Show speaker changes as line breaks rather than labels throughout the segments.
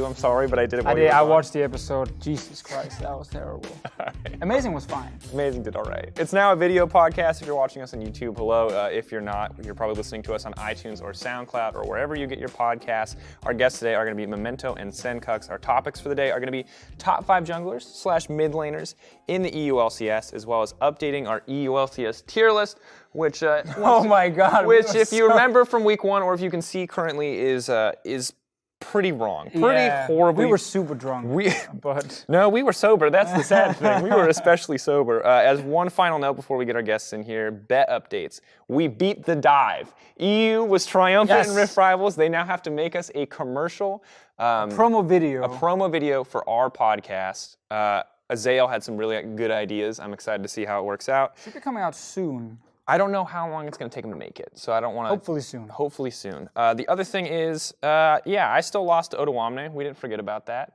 too. I'm sorry, but I did it.
I did. I watched the episode. Jesus Christ, that was terrible. Right. Amazing was fine.
Amazing did all right. It's now a video podcast. If you're watching us on YouTube, hello. If you're not, you're probably listening to us on iTunes or SoundCloud or wherever you get your podcasts. Our guests today are going to be Memento and Sencux. Our topics for the day are going to be top 5 junglers / mid laners in the EULCS, as well as updating our EULCS tier list, which
oh my God,
which if you remember from week 1, or if you can see currently, is pretty wrong, pretty horribly.
We were super drunk.
No, we were sober. That's the sad thing. We were especially sober. As one final note before we get our guests in here, bet updates. We beat the dive. EU was triumphant in Rift Rivals. They now have to make us a commercial,
promo
video for our podcast. Azael had some really good ideas. I'm excited to see how it works out.
Should be coming out soon.
I don't know how long it's going to take him to make it, so I don't want to...
Hopefully soon.
Hopefully soon. The other thing is, I still lost to Otawamne. We didn't forget about that.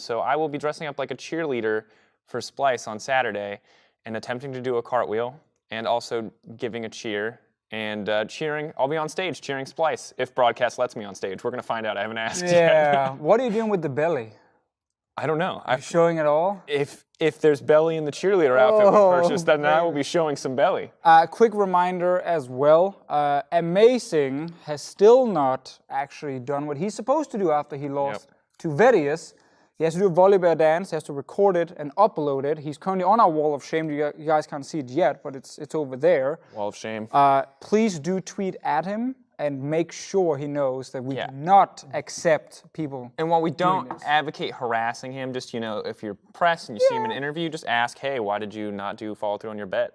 So I will be dressing up like a cheerleader for Splice on Saturday and attempting to do a cartwheel and also giving a cheer and cheering. I'll be on stage cheering Splice if broadcast lets me on stage. We're going to find out. I haven't asked yet.
Yeah. What are you doing with the belly?
I don't know.
Are you showing it all?
If there's belly in the cheerleader outfit we purchased, then I will be showing some belly.
Quick reminder as well, Amazing has still not actually done what he's supposed to do after he lost to Verius. He has to do a volleyball dance, he has to record it and upload it. He's currently on our wall of shame. You guys can't see it yet, but it's over there.
Wall of shame.
Please do tweet at him and make sure he knows that we do not accept people.
And while we don't advocate harassing him, just, if you're pressed and you see him in an interview, just ask, hey, why did you not do follow through on your bet?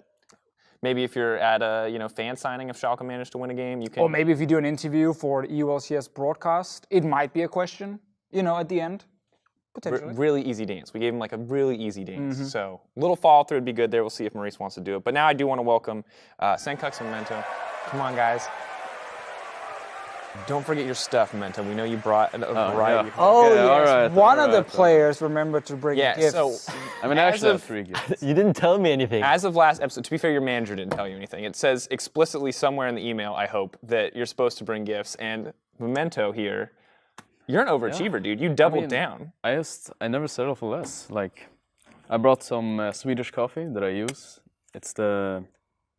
Maybe if you're at a fan signing, if Schalke managed to win a game, you can...
Or maybe if you do an interview for the EULCS broadcast, it might be a question, at the end. Potentially.
Really easy dance. We gave him like a really easy dance. So a little follow through would be good there. We'll see if Maurice wants to do it. But now I do want to welcome Sencux and Memento. Come on, guys. Don't forget your stuff, Memento. We know you brought a variety.
Oh, yes. All right, one of the players remembered to bring gifts.
So,
actually have 3 gifts. You didn't tell me anything.
As of last episode, to be fair, your manager didn't tell you anything. It says explicitly somewhere in the email, I hope, that you're supposed to bring gifts. And Memento here, you're an overachiever, dude. You doubled down.
I never settle for less. Like, I brought some Swedish coffee that I use. It's the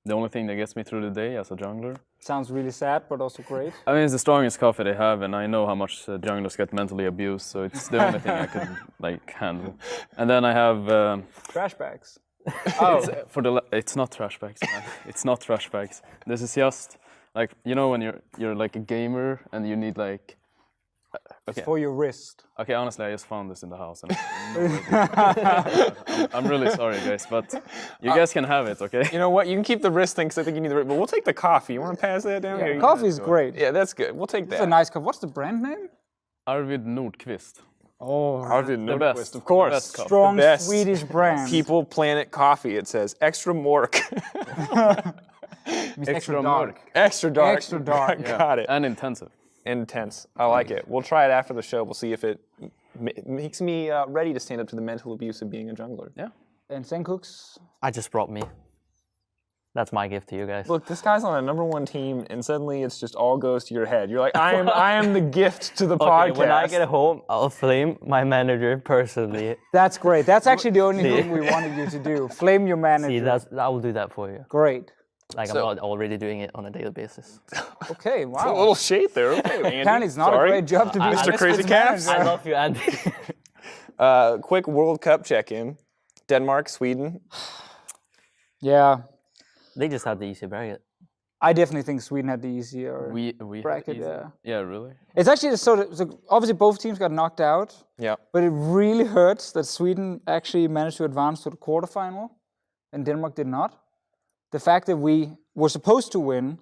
only thing that gets me through the day as a jungler.
Sounds really sad, but also great.
I mean, it's the strongest coffee they have, and I know how much junglers get mentally abused, so it's the only thing I could handle. And then I have
trash bags.
It's not trash bags, man. It's not trash bags. This is just like when you're like a gamer and you need like.
It's for your wrist.
Okay, honestly, I just found this in the house. And I'm really sorry, guys, but you guys can have it, okay?
You know what? You can keep the wrist thing because I think you need the wrist, but we'll take the coffee. You want to pass that down?
Yeah, coffee is great.
Yeah, that's good. We'll take that.
It's a nice cup. What's the brand name?
Arvid Nordqvist.
Oh,
Arvid Nordqvist, of course.
Strong Swedish brand.
People Planet Coffee, it says. Extra Mork.
Extra dark.
Extra dark.
Extra dark.
Got it.
And intensive.
Intense. I like it. We'll try it after the show. We'll see if it makes me ready to stand up to the mental abuse of being a jungler.
Yeah.
And Sencux?
I just brought me. That's my gift to you guys.
Look, this guy's on a #1 team, and suddenly it's just all goes to your head. You're like, I am the gift to the podcast.
When I get home, I'll flame my manager personally.
That's great. That's actually the only thing we wanted you to do. Flame your manager.
See, I will do that for you.
Great.
I'm already doing it on a daily basis.
Okay, wow.
It's a little shade there. Okay, Andy.
Apparently it's not a great job to be
Mr. Crazy Caps.
I love you, Andy.
Quick World Cup check-in. Denmark, Sweden.
Yeah.
They just had the easy bracket.
I definitely think Sweden had the easier
we
bracket.
Yeah, really?
It's actually so obviously both teams got knocked out.
Yeah.
But it really hurts that Sweden actually managed to advance to the quarterfinal and Denmark did not. The fact that we were supposed to win,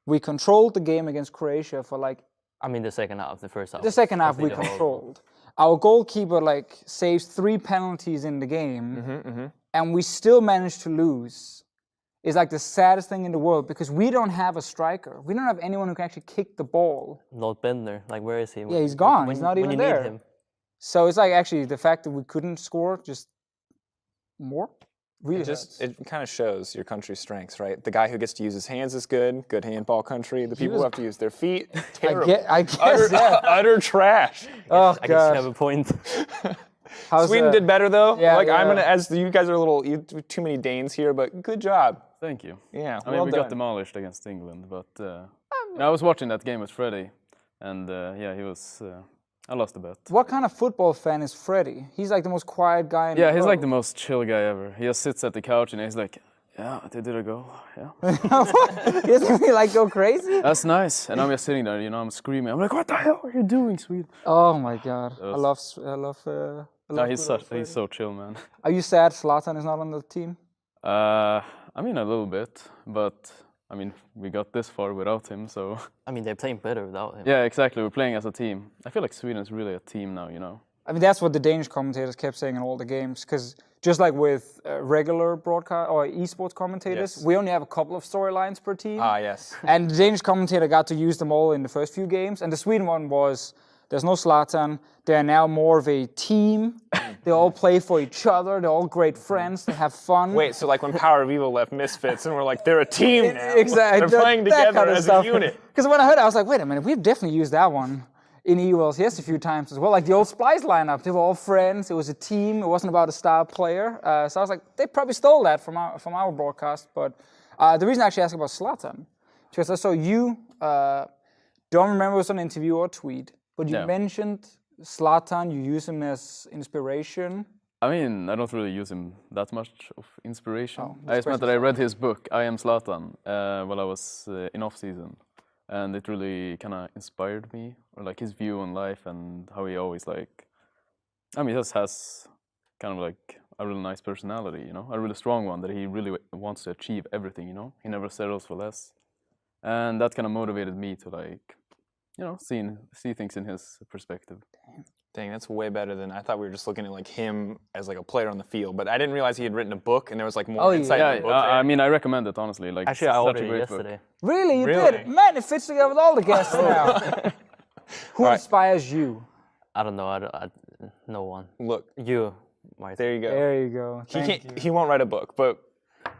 we controlled the game against Croatia for
the second half, the first half.
The second half we controlled. Our goalkeeper saves 3 penalties in the game, and we still managed to lose. It's like the saddest thing in the world because we don't have a striker. We don't have anyone who can actually kick the ball.
Not Bender, where is he?
Yeah, he's gone. He's not even there.
Need him.
So it's actually the fact that we couldn't score just more. Really
It kind of shows your country's strengths, right? The guy who gets to use his hands is good handball country. The people who have to use their feet, terrible.
I guess,
utter trash.
Oh,
I guess you have
God.
a point.
Sweden did better though.
Yeah,
like I'm
yeah.
gonna, as you guys are a little too many Danes here, but good job.
Thank you.
Yeah,
I mean, we got demolished against England, but I was watching that game with Freddie, and he was. I lost the bet.
What kind of football fan is Freddie? He's like the most quiet guy in the
Yeah, he's
world.
like the most chill guy ever. He just sits at the couch and he's like, "Yeah, they did a goal. Yeah,
He doesn't really like go crazy?
that's nice." And I'm just sitting there, I'm screaming. I'm like, "What the hell are you doing, Sweden?"
Oh my God. I love
No, he's
good old Freddie.
so chill, man.
Are you sad Zlatan is not on the team?
I mean, a little bit, but I mean, we got this far without him, so.
I mean, they're playing better without him.
Yeah, exactly. We're playing as a team. I feel like Sweden is really a team now,
I mean, that's what the Danish commentators kept saying in all the games. Because just like with regular broadcast or esports commentators,
Yes.
we only have a couple of storylines per team.
Ah, yes.
And the Danish commentator got to use them all in the first few games. And the Sweden one was, there's no Zlatan. They're now more of a team. They all play for each other. They're all great friends. They have fun.
Wait, so like when Power of Evil left Misfits, and we're like, they're a team now.
Exactly.
They're playing together as a unit.
Because when I heard it, I was like, wait a minute, we've definitely used that one in EULCS a few times as well. Like the old Splice lineup, they were all friends. It was a team. It wasn't about a star player. So I was like, they probably stole that from our broadcast. But the reason I actually asked about Zlatan, because I saw you, don't remember it was an interview or tweet, but you mentioned Zlatan, you use him as inspiration.
I mean, I don't really use him that much of inspiration.
Oh,
I just meant that I read his book, I Am Zlatan, while I was in off-season. And it really kind of inspired me, or like his view on life and how he always he just has kind of like a really nice personality, a really strong one that he really wants to achieve everything, He never settles for less. And that kind of motivated me to see things in his perspective.
Dang, that's way better than I thought. We were just looking at like him as like a player on the field, but I didn't realize he had written a book and there was like more insight in the book.
I mean, I recommend it honestly. Like,
Actually, I
such
ordered
a
it
great
yesterday.
book.
Really, you
Really?
did? Man, it fits together with all the guests now. Who inspires you?
I don't know. No one.
Look,
You, Martin.
there you go.
There you go. Thank you.
He won't write a book, but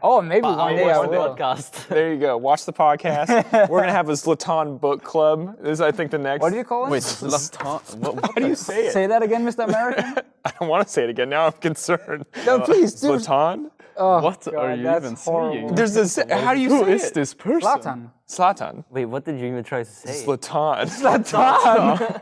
Oh, maybe one day I
Watch the
will.
podcast.
there you go. Watch the podcast. We're gonna have a Zlatan book club. This is, I think, the next.
What do you call it?
Wait, Zlatan?
How do you say it?
Say that again, Mr. American.
I don't want to say it again. Now I'm concerned.
No, please do.
Zlatan?
What
God,
are you
that's
even
horrible.
saying?
There's this. How do you
Who
say
is
it?
this person?
Zlatan.
Zlatan.
Wait, what did you even try to say?
Zlatan.
Zlatan.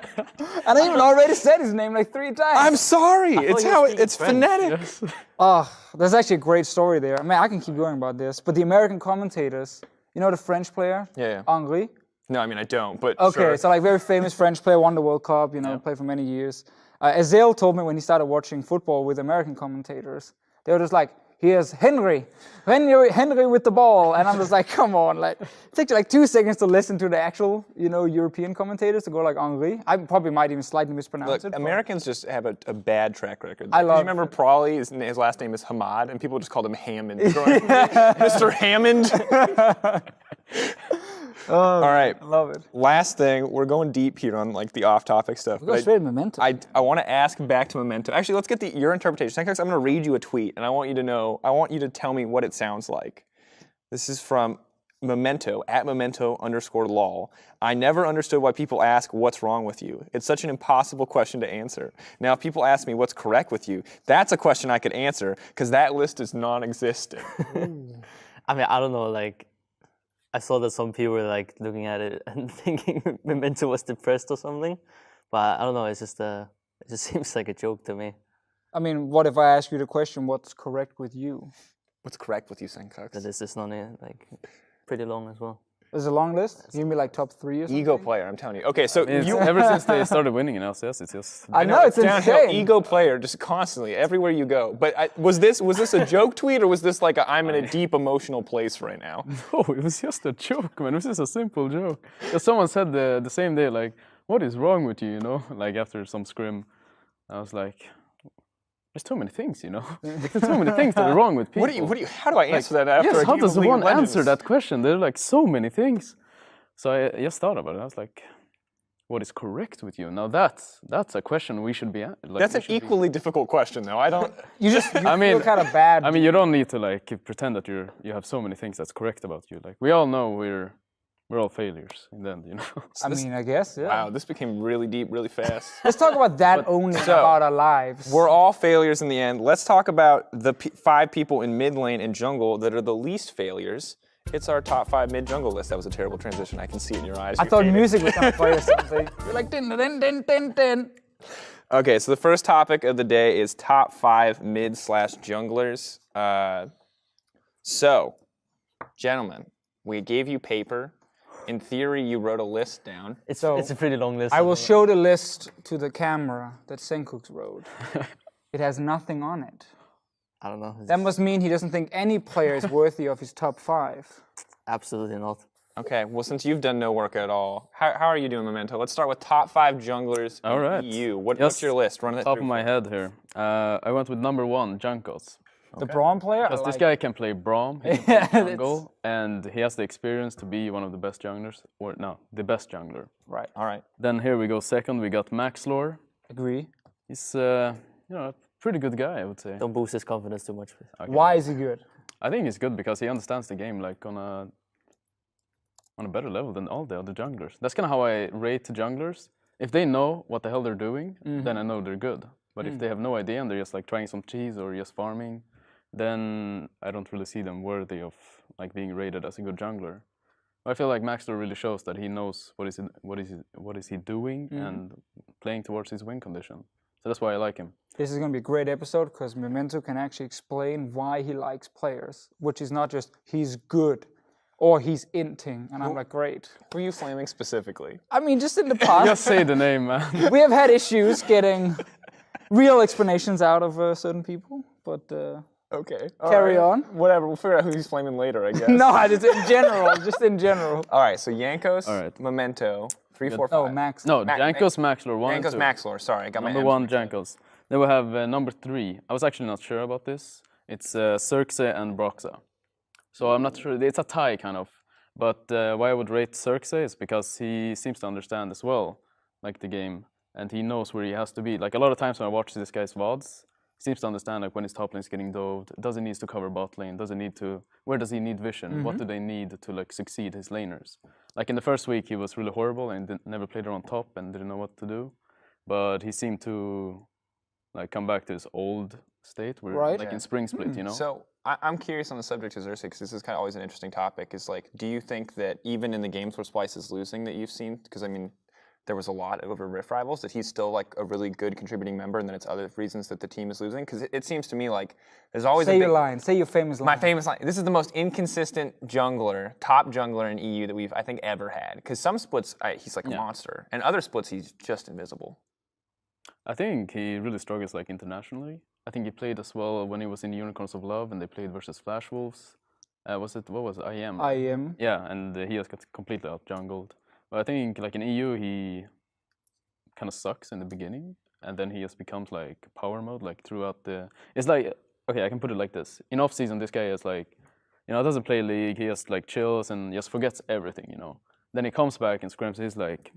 And I even already said his name like 3 times.
I'm sorry. It's
you were
how
speaking
it's
French.
phonetic.
Oh, there's actually a great story there. I mean, I can keep going about this, but the American commentators, the French player,
Yeah.
Henry.
No, I mean I don't. But
Okay,
sure.
so like very famous French player, won the World Cup, played for many years. Azale told me when he started watching football with American commentators, they were just like, here's Henry with the ball. And I'm just like, come on, like, it takes you like 2 seconds to listen to the actual, European commentators to go like Henry. I probably might even slightly mispronounce
Look,
it. but-
Americans just have a bad track record.
I love-
You remember Prawley? His last name is Hamad, and people just called him Hammond. Mr. Hammond. All right.
I love it.
Last thing, we're going deep here on like the off-topic stuff.
Go straight to Memento.
I want to ask back to Memento. Actually, let's get your interpretation. Sencux, I'm going to read you a tweet, and I want you to tell me what it sounds like. This is from Memento, @Memento_lol. I never understood why people ask what's wrong with you. It's such an impossible question to answer. Now, if people ask me what's correct with you, that's a question I could answer, because that list is non-existent.
I mean, I don't know, like, I saw that some people were like looking at it and thinking Memento was depressed or something. But I don't know, it just seems like a joke to me.
I mean, what if I ask you the question, what's correct with you?
What's correct with you, Sencux?
That is just not like pretty long as well.
There's a long list. Give me like top 3 or something.
Ego player, I'm telling you. Okay, so you
Ever since they started winning in LCS, it's just...
I know, it's
downhill.
insane.
Ego player, just constantly, everywhere you go. But was this a joke tweet, or was this like I'm in a deep emotional place right now?
No, it was just a joke, man. It was just a simple joke. Because someone said the same day, like, what is wrong with you, Like, after some scrim. I was like, there's too many things, There's too many things that are wrong with people.
How do I answer that after
Yes,
a
how
game of
does
League of
one answer
Legends?
that question? There are like so many things. So I just thought about it. I was like, what is correct with you? Now that's a question we should be like.
That's an equally difficult question, though. I don't.
You feel kind of bad.
I mean, you don't need to like pretend that you have so many things that's correct about you. Like we all know we're all failures in the end, you know.
I mean, I guess, yeah.
Wow, this became really deep, really fast.
Let's talk about that only, about our lives.
We're all failures in the end. Let's talk about the 5 people in mid lane and jungle that are the least failures. It's our top 5 mid jungle list. That was a terrible transition. I can see it in your eyes.
I thought music was gonna play or something. You're like, din, din, din, din, din.
Okay, so the first topic of the day is top 5 mid/junglers. So, gentlemen, we gave you paper. In theory, you wrote a list down.
It's a pretty long list.
I will show the list to the camera that Sencux wrote. It has nothing on it.
I don't know.
That must mean he doesn't think any player is worthy of his top 5.
Absolutely not.
Okay, well, since you've done no work at all, how are you doing, Memento? Let's start with top 5 junglers
All right.
in EU. What's your list? Run it
Top
through.
of my head here. I went with number 1, Drakos.
The Braum player?
Because this guy can play Braum, he can play jungle, and he has the experience to be one of the best junglers, or no, the best jungler.
Right.
All right.
Then here we go second, we got Maxlor.
Agree.
He's a pretty good guy, I would say.
Don't boost his confidence too much.
Okay.
Why is he good?
I think he's good because he understands the game like on a better level than all the other junglers. That's kind of how I rate junglers. If they know what the hell they're doing, then I know they're good. But if they have no idea and they're just like trying some cheese or just farming, then I don't really see them worthy of like being rated as a good jungler. I feel like Maxlor really shows that he knows what is he doing and playing towards his win condition. So that's why I like him.
This is going to be a great episode because Memento can actually explain why he likes players, which is not just he's good or he's inting, and I'm like, great.
Who are you flaming specifically?
I mean, just in the past,
Just say the name, man.
we have had issues getting real explanations out of certain people, but
Okay.
carry on.
Whatever, we'll figure out who he's flaming later, I guess.
No, just in general, just in general.
All right, so Jankos,
All right.
Memento, 3, 4, 5.
Oh, Max.
No, Jankos, Maxlor, 1 and
Jankos,
2.
Maxlor, sorry, I got
Number
my
1, Jankos. Then we have number 3. I was actually not sure about this. It's Xerxe and Broxa. So I'm not sure. It's a tie, kind of. But why I would rate Xerxe is because he seems to understand as well, like the game, and he knows where he has to be. Like a lot of times when I watch this guy's VODs, he seems to understand like when his top lane is getting doved, does he need to cover bot lane, where does he need vision, what do they need to like succeed his laners. Like in the first week he was really horrible and never played around top and didn't know what to do, but he seemed to like come back to his old state where like in spring split, you know.
So I'm curious on the subject of Xerxe because this is kind of always an interesting topic. Is like, do you think that even in the games where Splice is losing that you've seen, because I mean, there was a lot over Rift Rivals, that he's still like a really good contributing member, and then it's other reasons that the team is losing? Because it seems to me like there's always
Say your line. Say your famous line.
My famous line. This is the most inconsistent jungler, top jungler in EU that we've, I think, ever had. Because some splits, he's like a monster, and other splits, he's just invisible.
I think he really struggles like internationally. I think he played as well when he was in Unicorns of Love and they played versus Flash Wolves. What was it? IM?
IM.
Yeah, and he has got completely out jungled. But I think like in EU he kind of sucks in the beginning, and then he just becomes like power mode like throughout the. It's like, okay, I can put it like this. In off season, this guy is like, doesn't play League. He just like chills and just forgets everything, Then he comes back and scrims. He's like,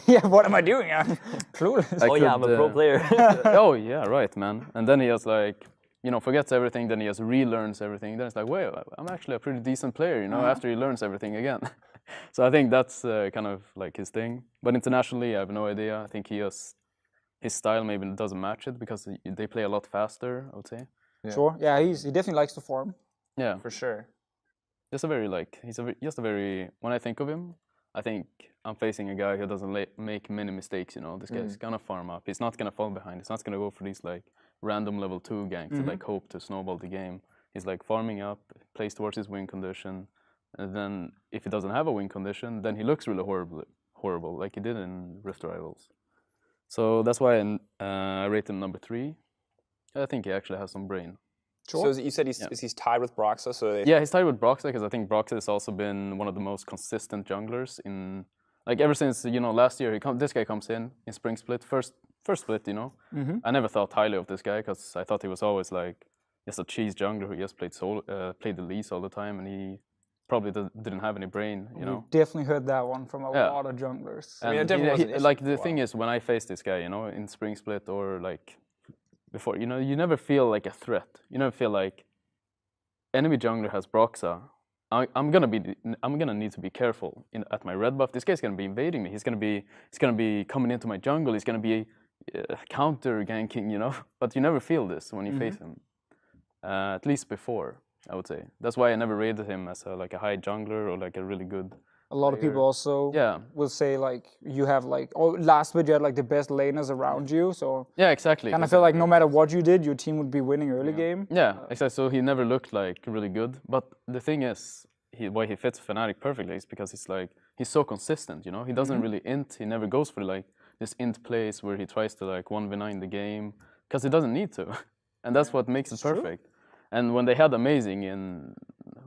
yeah, what am I doing? I'm clueless.
I'm a pro player.
Oh yeah, right, man. And then he just like, forgets everything. Then he just relearns everything. Then it's like, wait, I'm actually a pretty decent player, after he learns everything again. So I think that's kind of like his thing. But internationally, I have no idea. I think his style maybe doesn't match it because they play a lot faster, I would say.
Yeah. Sure. Yeah, he definitely likes to farm.
Yeah,
For sure.
just a very when I think of him, I think I'm facing a guy who doesn't make many mistakes, This guy's gonna farm up. He's not gonna fall behind. He's not gonna go for these like random level 2 ganks that like hope to snowball the game. He's like farming up, plays towards his win condition, and then if he doesn't have a win condition, then he looks really horrible like he did in Rift Rivals. So that's why I rate him number 3. I think he actually has some brain.
Sure. So you said he's tied with Broxa, so
Yeah, he's tied with Broxa because I think Broxa has also been one of the most consistent junglers in, like ever since, last year, this guy comes in spring split, first split, I never thought highly of this guy because I thought he was always like just a cheese jungler who just played the Elise all the time, and probably didn't have any brain, you know.
Definitely heard that one from a
Yeah.
lot of junglers.
I mean, it
And
definitely was an issue
like
for
the
a
thing
while.
is, when I face this guy, you know, in spring split or like before, you know, you never feel like a threat. You never feel like enemy jungler has Broxa. I'm gonna need to be careful at my red buff. This guy's gonna be invading me. He's gonna be coming into my jungle. He's gonna be counter ganking, you know. But you never feel this when you face him. At least before, I would say. That's why I never rated him as like a high jungler or like a really good.
A lot of people also
Yeah.
will say like you have like last bit you had like the best laners around you, so
Yeah, exactly.
kind of feel like no matter what you did, your team would be winning early game.
Yeah, exactly. So he never looked like really good. But the thing is, why he fits Fnatic perfectly is because he's so consistent, you know? He doesn't really int, he never goes for like this int plays where he tries to like 1v9 the game, because he doesn't need to. And that's what makes it perfect. And when they had Amazing in,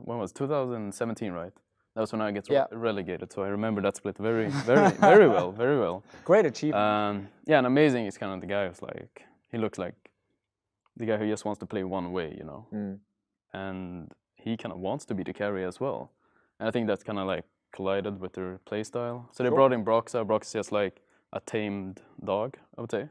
when was it, 2017, right? That was when I get relegated, so I remember that split very well.
Great achievement.
Yeah, and Amazing is kind of the guy who's like, he looks like the guy who just wants to play one way, you know? And he kind of wants to be the carry as well. And I think that's kind of like collided with their playstyle. So they brought in Broxa. Broxa's just like a tamed dog, I would say.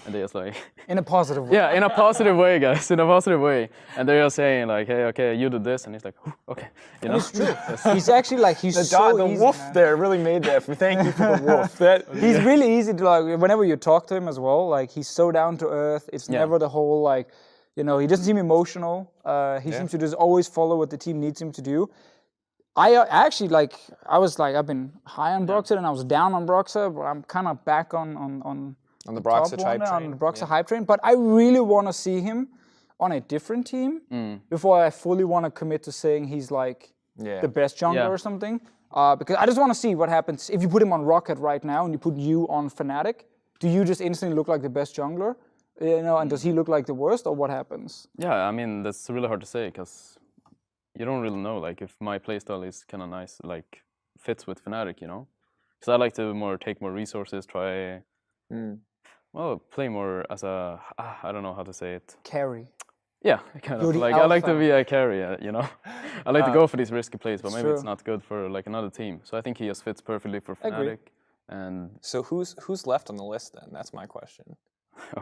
And they just like...
In a positive way.
Yeah, in a positive way, guys, in a positive way. And they're just saying like, hey, okay, you do this. And he's like, okay, you know?
It's true. He's actually like, he's
The
so
dog, the
easy,
wolf
man.
there really made that. Thank you for the wolf.
He's really easy to like, whenever you talk to him as well, like he's so down to earth. It's never the whole like, you know, he doesn't seem emotional. He seems to just always follow what the team needs him to do. I actually like, I've been high on Broxa and I was down on Broxa, but I'm kind of back on
the Broxa hype train.
On the Broxa hype train. But I really want to see him on a different team before I fully want to commit to saying he's like the best jungler or something. Because I just want to see what happens if you put him on Rocket right now and you put you on Fnatic. Do you just instantly look like the best jungler? You know, and does he look like the worst, or what happens?
Yeah, I mean, that's really hard to say, because you don't really know, like, if my playstyle is kind of nice, like, fits with Fnatic, you know? Because I like to take more resources, try, well, play more as a, I don't know how to say it.
Carry.
Yeah, kind
You're
of.
the
Like, I like to
alpha.
be a carry, you know? I like to go for these risky plays, but maybe
true.
it's not good for, like, another team. So I think he just fits perfectly for
Agree.
Fnatic. And,
So who's left on the list then? That's my question.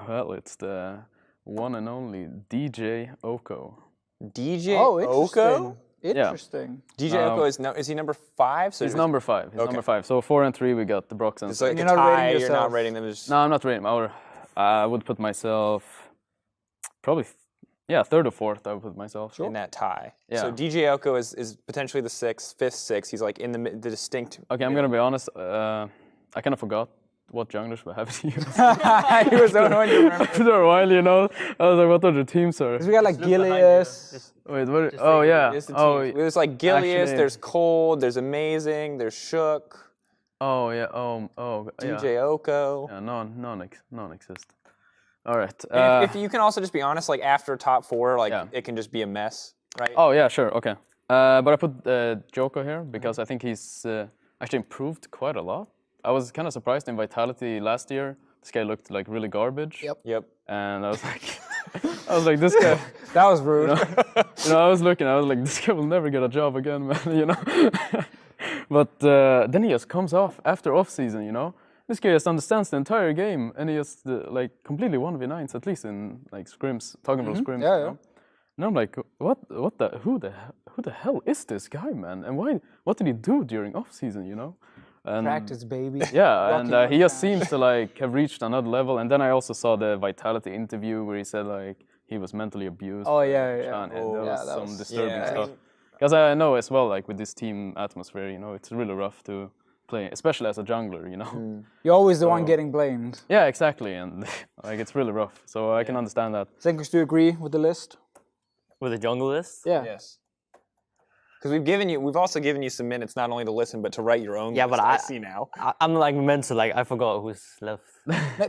well, it's the one and only DJ Oko.
DJ
Oh,
Oko?
interesting.
DJ Oko is he number 5? So
He's number 5. He's number 5. So 4 and 3 we got the Brox and
It's like
You're
a
not rating
tie. You're
yourself.
not rating them. Just...
No, I'm not rating. I would put myself probably, third or fourth. I would put myself
in that tie.
Yeah.
So DJ Oko is potentially the 6th, 5th, 6th. He's like in the distinct.
Okay, I'm gonna be honest. I kind of forgot what junglers we have to use.
He was the only one you remember.
After a while, you know, I was like, what other teams are?
We got like Gilius.
Wait, what? Oh yeah.
It's the
Oh,
teams. There's like Gilius,
actually-
there's Cold, there's Amazing, there's Shook,
oh yeah.
DJ
Yeah.
Oko.
Yeah, non-exist. All right.
And if you can also just be honest, like after top 4, like
Yeah.
it can just be a mess, right?
Oh yeah, sure, okay. But I put Joko here because I think he's actually improved quite a lot. I was kind of surprised in Vitality last year. This guy looked like really garbage.
Yep.
And I was like, this guy.
That was rude.
You know, I was like, this guy will never get a job again, man. You know. But then he just comes off after off season. You know, this guy just understands the entire game, and he just like completely 1v9s, at least in like scrims, talking about scrims.
Yeah,
you know? And I'm like, who the hell is this guy, man? And what did he do during off season? You know. And
Practice, baby.
yeah, and
Rocky
he just seems to like have reached another level. And then I also saw the Vitality interview where he said like he was mentally abused.
Oh,
by
yeah.
Chan, and
Oh,
there
yeah,
was
that
some
was-
disturbing
yeah.
stuff. Because I know as well, like with this team atmosphere, you know, it's really rough to play, especially as a jungler, you know.
You're always the one getting blamed.
Yeah, exactly, and like it's really rough. So I can understand that.
Sencux, do you agree with the list?
With the jungle list?
Yeah.
Yes. Because we've also given you some minutes not only to listen but to write your own.
Yeah,
list,
but
I
I-
see now.
I'm like Memento, like I forgot who's left.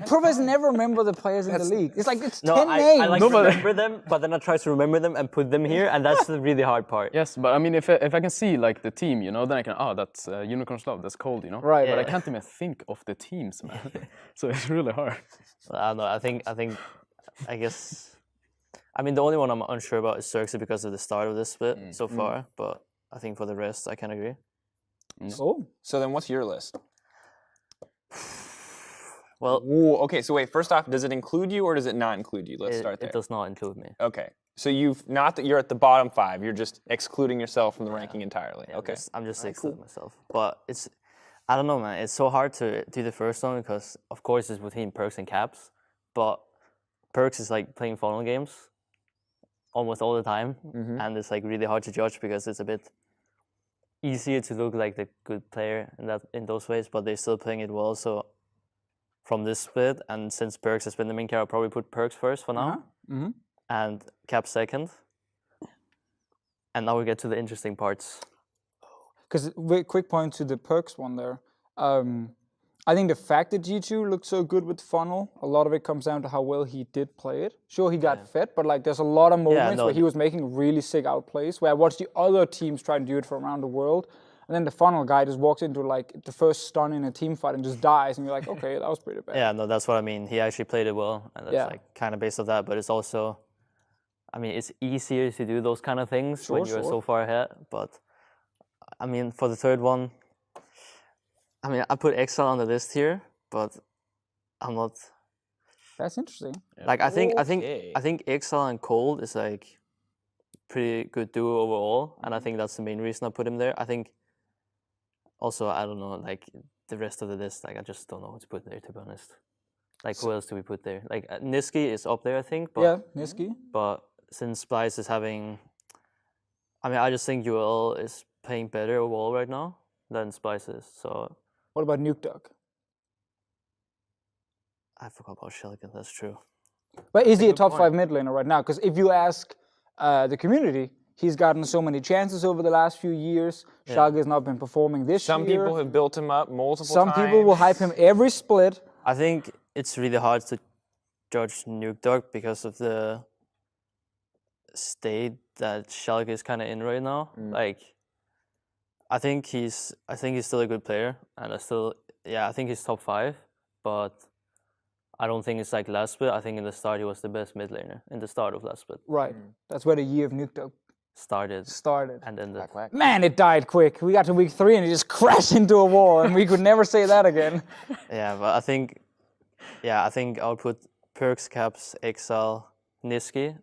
Provers never remember the players in the league. It's like it's
No,
10
I
names.
like
No,
to
but-
remember them, but then I try to remember them and put them here, and that's the really hard part.
Yes, but I mean, if I can see like the team, you know, then I can, that's Unicorn's Love, that's cold, you know.
Right.
But I
Yeah.
can't even think of the teams, man. So it's really hard.
I don't know. I guess. I mean, the only one I'm unsure about is Xerxes because of the start of this split so far. But I think for the rest, I can agree.
Oh,
So then what's your list?
Well,
Ooh, okay, so wait, first off, does it include you or does it not include you? Let's start there.
it does not include me.
Okay. So not that you're at the bottom 5, you're just excluding yourself from the ranking entirely.
Yeah,
Okay.
I'm just excluding myself. But I don't know, man. It's so hard to do the first one because, of course, it's between Perks and Caps. But Perks is like playing funnel games almost all the time. And it's like really hard to judge because it's a bit easier to look like the good player in those ways, but they're still playing it well. So from this split, and since Perks has been the main character, I'll probably put Perks first for now. And Cap second. And now we get to the interesting parts.
because quick point to the Perks one there. I think the fact that G2 looked so good with funnel, a lot of it comes down to how well he did play it. Sure, he got fed, but like there's a lot of moments where he was making really sick outplays, where I watched the other teams try to do it from around the world, and then the funnel guy just walks into like the first stun in a team fight and just dies, and you're like, okay, that was pretty bad.
Yeah, no, that's what I mean. He actually played it well, and that's like kind of based on that, but it's also, I mean, it's easier to do those kind of things when you're so far ahead, but I mean, for the third one, I mean, I put Exile on the list here, but I'm not.
That's interesting.
Like, I think Exile and Cold is like pretty good duo overall, and I think that's the main reason I put him there. I think also, I don't know, like the rest of the list, like I just don't know what to put there, to be honest. Like, who else do we put there? Like, Niski is up there, I think. But,
yeah, Niski.
But since Splice is having, I mean, I just think UL is playing better overall right now than Splice is, so.
What about Nuke Duck?
I forgot about Sheligan, that's true.
But is he a top 5 mid laner right now? Because if you ask the community, he's gotten so many chances over the last few years. Schalke has not been performing this year.
Some people have built him up multiple times.
Some people will hype him every split.
I think it's really hard to judge Nuke Duck because of the state that Schalke is kind of in right now. Like, I think he's still a good player, and I think he's top 5, but I don't think it's like last split. I think in the start he was the best mid laner in the start of last split.
Right. That's where the year of Nuke Duck
started.
And
then
man, it died quick. We got to week 3 and it just crashed into a wall, and we could never say that again.
Yeah, but I think I'll put Perks, Caps, Exile, Niski,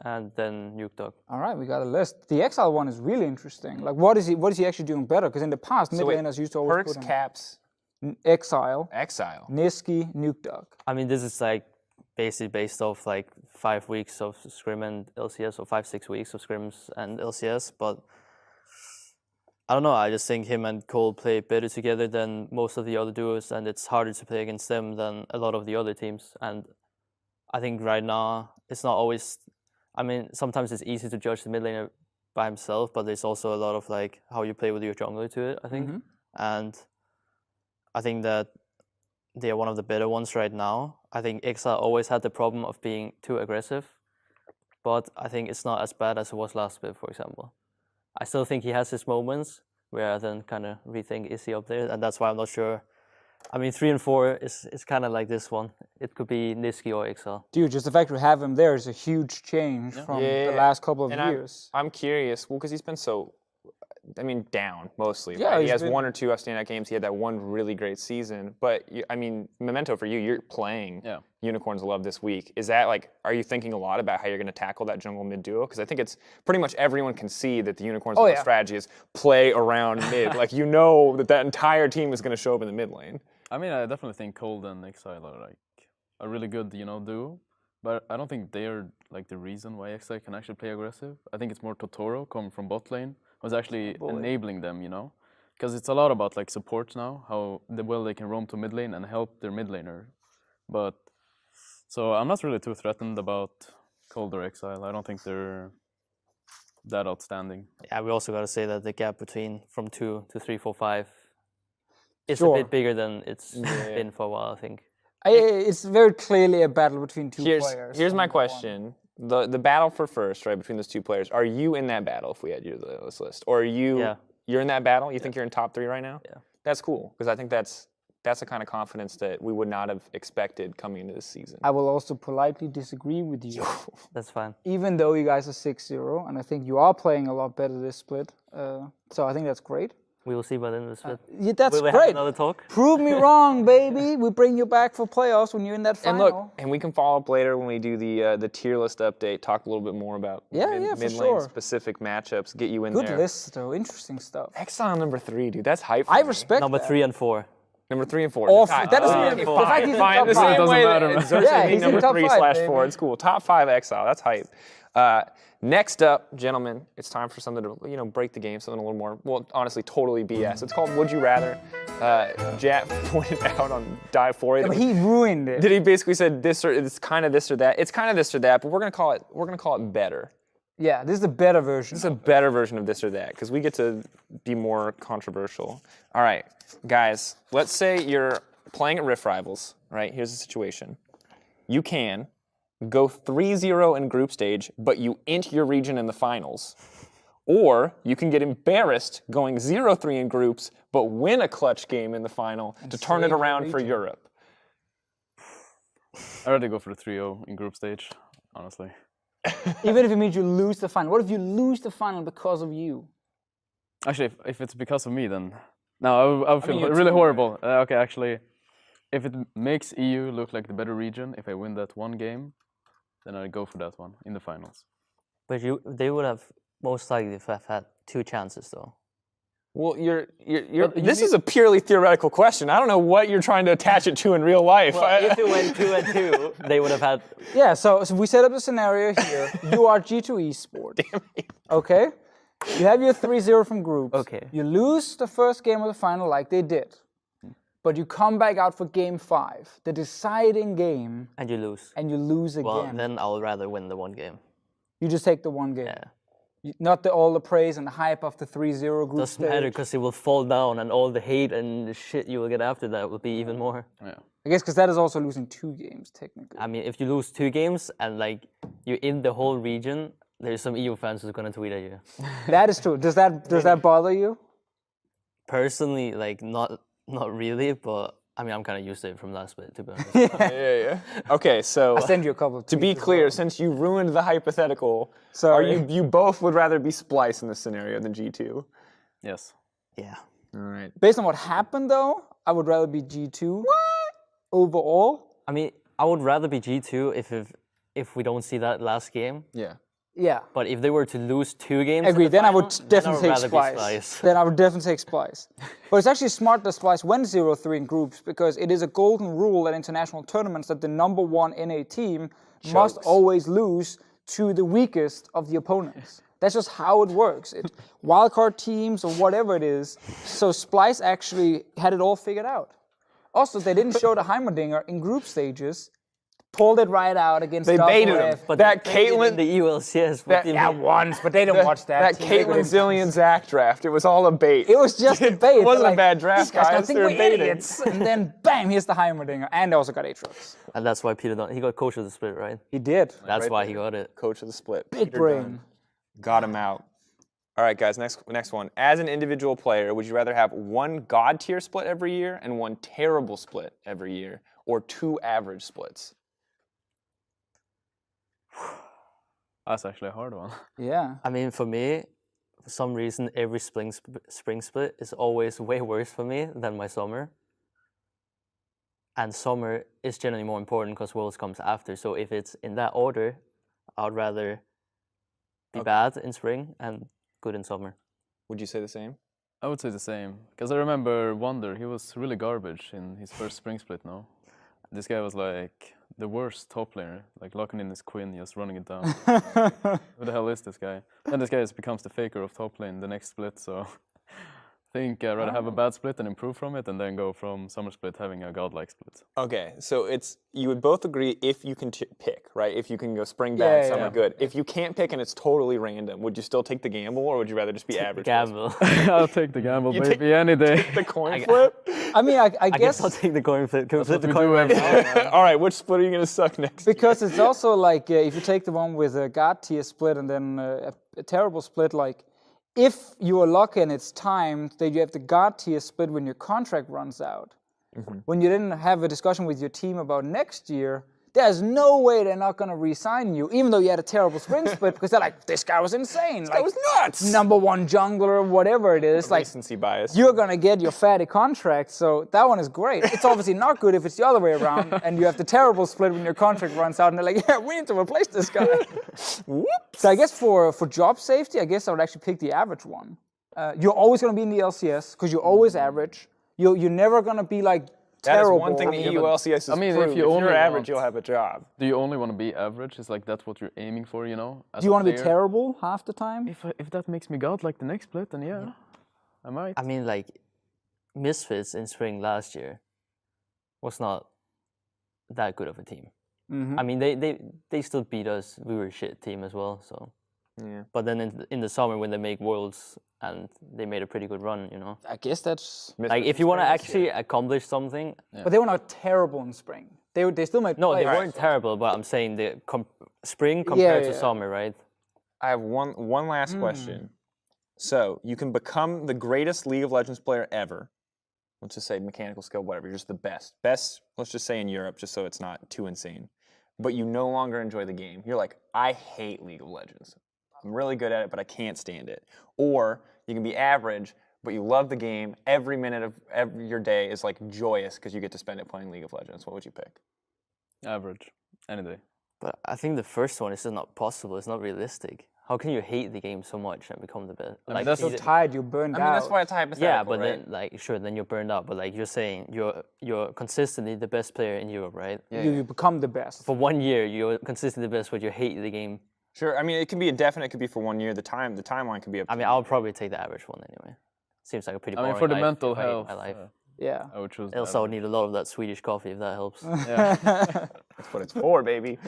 and then Nuke Duck.
All right, we got a list. The Exile one is really interesting. Like, what is he actually doing better? Because in the past, mid laners used to always
Perks,
put him
Caps,
Exile,
Niski,
Nuke Duck.
I mean, this is like basically based off like 5 weeks of scrim and LCS, or 5-6 weeks of scrims and LCS, but I don't know, I just think him and Cole play better together than most of the other duos, and it's harder to play against them than a lot of the other teams. And I think right now, it's not always, I mean, sometimes it's easy to judge the mid laner by himself, but there's also a lot of like how you play with your jungler to it, I think. And I think that they are one of the better ones right now. I think Exile always had the problem of being too aggressive, but I think it's not as bad as it was last split, for example. I still think he has his moments where I then kind of rethink, is he up there? And that's why I'm not sure. I mean, 3 and 4 is kind of like this one. It could be Niski or Exile.
Dude, just the fact we have him there is a huge change from the last couple of years.
I'm curious, well, because he's been so, I mean, down mostly.
Yeah,
right? He has 1 or 2 standout games. He had that one really great season. But, I mean, Memento, for you, you're playing Unicorns Love this week. Is that like, are you thinking a lot about how you're going to tackle that jungle mid duo? Because I think it's pretty much everyone can see that the Unicorns Love strategy is play around mid. Like, you know that entire team is going to show up in the mid lane.
I mean, I definitely think Cold and Exile are like a really good, duo. But I don't think they are like the reason why Exile can actually play aggressive. I think it's more Totoro coming from bot lane was actually enabling them, because it's a lot about like support now, how well they can roam to mid lane and help their mid laner. But so I'm not really too threatened about Cold or Exile. I don't think they're that outstanding.
Yeah, we also got to say that the gap from 2 to 3, 4, 5 is a bit bigger than it's been for a while, I think.
It's very clearly a battle between two players.
Here's my question. The battle for first, right, between those two players, are you in that battle if we add you to this list? Or are you you're in that battle? You think you're in top 3 right now?
Yeah.
That's cool, because I think that's that's the kind of confidence that we would not have expected coming into this season.
I will also politely disagree with you.
That's fine.
Even though you guys are 6-0, and I think you are playing a lot better this split. So I think that's great.
We will see by the end of the split.
Yeah, that's
Will we
great.
have another talk?
Prove me wrong, baby. We bring you back for playoffs when you're in that final.
And look, and we can follow up later when we do the tier list update, talk a little bit more about
for
mid-lane
sure.
specific matchups, get you in
Good
there.
list, though. Interesting stuff.
Exile number 3, dude. That's hype for
I
me.
respect
Number
that.
3 and 4.
Number 3 and 4.
Off, that doesn't mean
four.
the fact he's in
Fine.
top
The
5.
same
doesn't
way
matter,
that
man.
Xerxes
Yeah,
being
he's in
number
top
3
five,
/4.
baby.
It's cool. Top 5 Exile. That's hype. Next up, gentlemen, it's time for something to break the game, something a little more, well, honestly, totally BS. It's called Would You Rather. Jack pointed out on EUphoria.
Yeah, but he ruined it.
That he basically said this or it's kind of this or that. It's kind of this or that, but we're gonna call it better.
Yeah, this is the better version.
This is a better version of this or that because we get to be more controversial. All right, guys, let's say you're playing at Rift Rivals. Right, here's the situation. You can go 3-0 in group stage, but you int your region in the finals. Or you can get embarrassed going 0-3 in groups, but win a clutch game in the final to turn it
save your
around for
region.
Europe.
I'd rather go for the 3-0 in group stage, honestly.
Even if it means you lose the final. What if you lose the final because of you?
Actually, if it's because of me, then no, I would feel
your
really
team,
horrible. Okay, actually, if it makes EU look like the better region, if I win that one game, then I'd go for that one in the finals.
But they would have most likely have had 2 chances though.
Well, this is a purely theoretical question. I don't know what you're trying to attach it to in real life.
Well, if it went 2 and 2, they would have had.
Yeah, so we set up a scenario here. You are G2 Esport.
Damn it.
Okay? You have your 3-0 from groups.
Okay.
You lose the first game of the final like they did. But you come back out for game 5, the deciding game,
And you lose.
and you lose again.
Well, then I would rather win the one game.
You just take the one game.
Yeah.
Not all the praise and the hype of the 3-0 group
Doesn't matter
stage.
because it will fall down and all the hate and the shit you will get after that will be even more.
Yeah.
I guess because that is also losing 2 games, technically.
I mean, if you lose 2 games and like you're in the whole region, there's some EU fans who's gonna tweet at you.
That is true. Does that bother you?
Personally, like not really, but I mean, I'm kind of used to it from last split, to be honest.
Yeah. Okay, so
I'll send you a couple of
to be
tweets as
clear,
well.
since you ruined the hypothetical,
Sorry.
you both would rather be Splice in this scenario than G2?
Yes.
Yeah.
All right.
Based on what happened, though, I would rather be G2. What? Overall?
I mean, I would rather be G2 if we don't see that last game.
Yeah.
Yeah.
But if they were to lose 2 games, in
Agree.
the
Then I would
final,
definitely
then
take
I would rather be
Splice. Then I would definitely take Splice. But it's actually smart that Splice went 0-3 in groups because it is a golden rule at international tournaments that the number 1 in a team must
Chokes.
always lose to the weakest of the opponents. That's just how it works. Wildcard teams or whatever it is. So Splice actually had it all figured out. Also, they didn't show the Heimerdinger in group stages. Pulled it right out against
They baited him.
Drakos.
But
That
they did
Caitlyn-
in the ULCS. What do you
Yeah,
mean?
once, but they didn't watch that.
That
team.
Caitlyn Zillion Zach draft, it was all a bait.
It was just a bait.
It wasn't
They're
a bad draft,
These guys don't
guys.
think
They were
we're
baited.
idiots. And then, bam, here's the Heimerdinger. And also got Aatrox.
And that's why Peter he got coach of the split, right?
He did.
That's
Right
why
there.
he got it.
Coach of the split.
Big
Peter
brain.
Dunn. Got him out. All right, guys, next one. As an individual player, would you rather have 1 God tier split every year and 1 terrible split every year, or 2 average splits?
That's actually a hard one.
Yeah.
I mean, for me, for some reason, every spring split is always way worse for me than my summer. And summer is generally more important because Worlds comes after. So if it's in that order, I'd rather be bad in spring and good in summer.
Would you say the same?
I would say the same. Because I remember Wonder, he was really garbage in his first spring split now. This guy was like the worst top laner, like locking in his Quinn, just running it down. Who the hell is this guy? Then this guy just becomes the faker of top lane the next split, so I think I'd rather have a bad split and improve from it, and then go from summer split having a godlike split.
Okay, so you would both agree if you can pick, right? If you can go spring bad,
Yeah,
summer
yeah.
good. If you can't pick and it's totally random, would you still take the gamble, or would you rather just be average?
Gamble.
I'll take the gamble,
You
baby, any day.
The coin flip?
I mean, I
I
guess
guess I'll take the coin flip. Can we flip
That's
the
what we
coin
do
right
every
now?
All right, which split are you going to suck next?
because it's also like if you take the one with a God tier split and then a terrible split, like if you are lucky and it's timed that you have the God tier split when your contract runs out, when you didn't have a discussion with your team about next year, there's no way they're not going to re-sign you, even though you had a terrible spring split, because they're like, this guy was insane.
That was nuts.
#1 jungler, whatever it is. Like,
Recency bias.
you're going to get your fatty contract, so that one is great. It's obviously not good if it's the other way around, and you have the terrible split when your contract runs out, and they're like, yeah, we need to replace this guy.
Whoops.
So I guess for job safety, I guess I would actually pick the average one. You're always going to be in the LCS, because you're always average. You're never going to be like,
That is
terrible.
one thing the EULCS has
I mean,
proved.
if you're
average,
want-
you'll have a job.
Do you only want to be average? Is like that's what you're aiming for, you know? As
Do you
a
want to be
player?
terrible half the time?
If that makes me god like the next split, then yeah, I might.
I mean, like, Misfits in spring last year was not that good of a team. I mean, they still beat us. We were a shit team as well, so.
Yeah.
But then in the summer when they make Worlds and they made a pretty good run, you know.
I guess that's...
Like, if you want to actually accomplish something,
But they were not terrible in spring. They still made
no, they
plays.
weren't terrible. But I'm saying the spring compared to summer, right?
I have one last question. So you can become the greatest League of Legends player ever. Let's just say mechanical skill, whatever. You're just the best. Best, let's just say in Europe, just so it's not too insane. But you no longer enjoy the game. You're like, I hate League of Legends. I'm really good at it, but I can't stand it. Or you can be average, but you love the game. Every minute of your day is like joyous because you get to spend it playing League of Legends. What would you pick?
Average, any day.
But I think the first one is just not possible. It's not realistic. How can you hate the game so much and become the best?
mean,
Like,
that's
So tired, you burned out.
I mean, that's why it's hypothetical,
yeah, but
right?
then like sure, then you're burned out. But like you're saying, you're consistently the best player in Europe, right?
You become the best.
For 1 year, you're consistently the best, but you hate the game.
Sure. I mean, it can be indefinite. It could be for 1 year. The timeline could be up.
I mean, I'll probably take the average one anyway. Seems like a pretty
I
boring
mean, for the
life
mental
if I hate
health,
my life.
Yeah.
I would choose.
Else I would need a lot of that Swedish coffee if that helps.
That's what it's for, baby.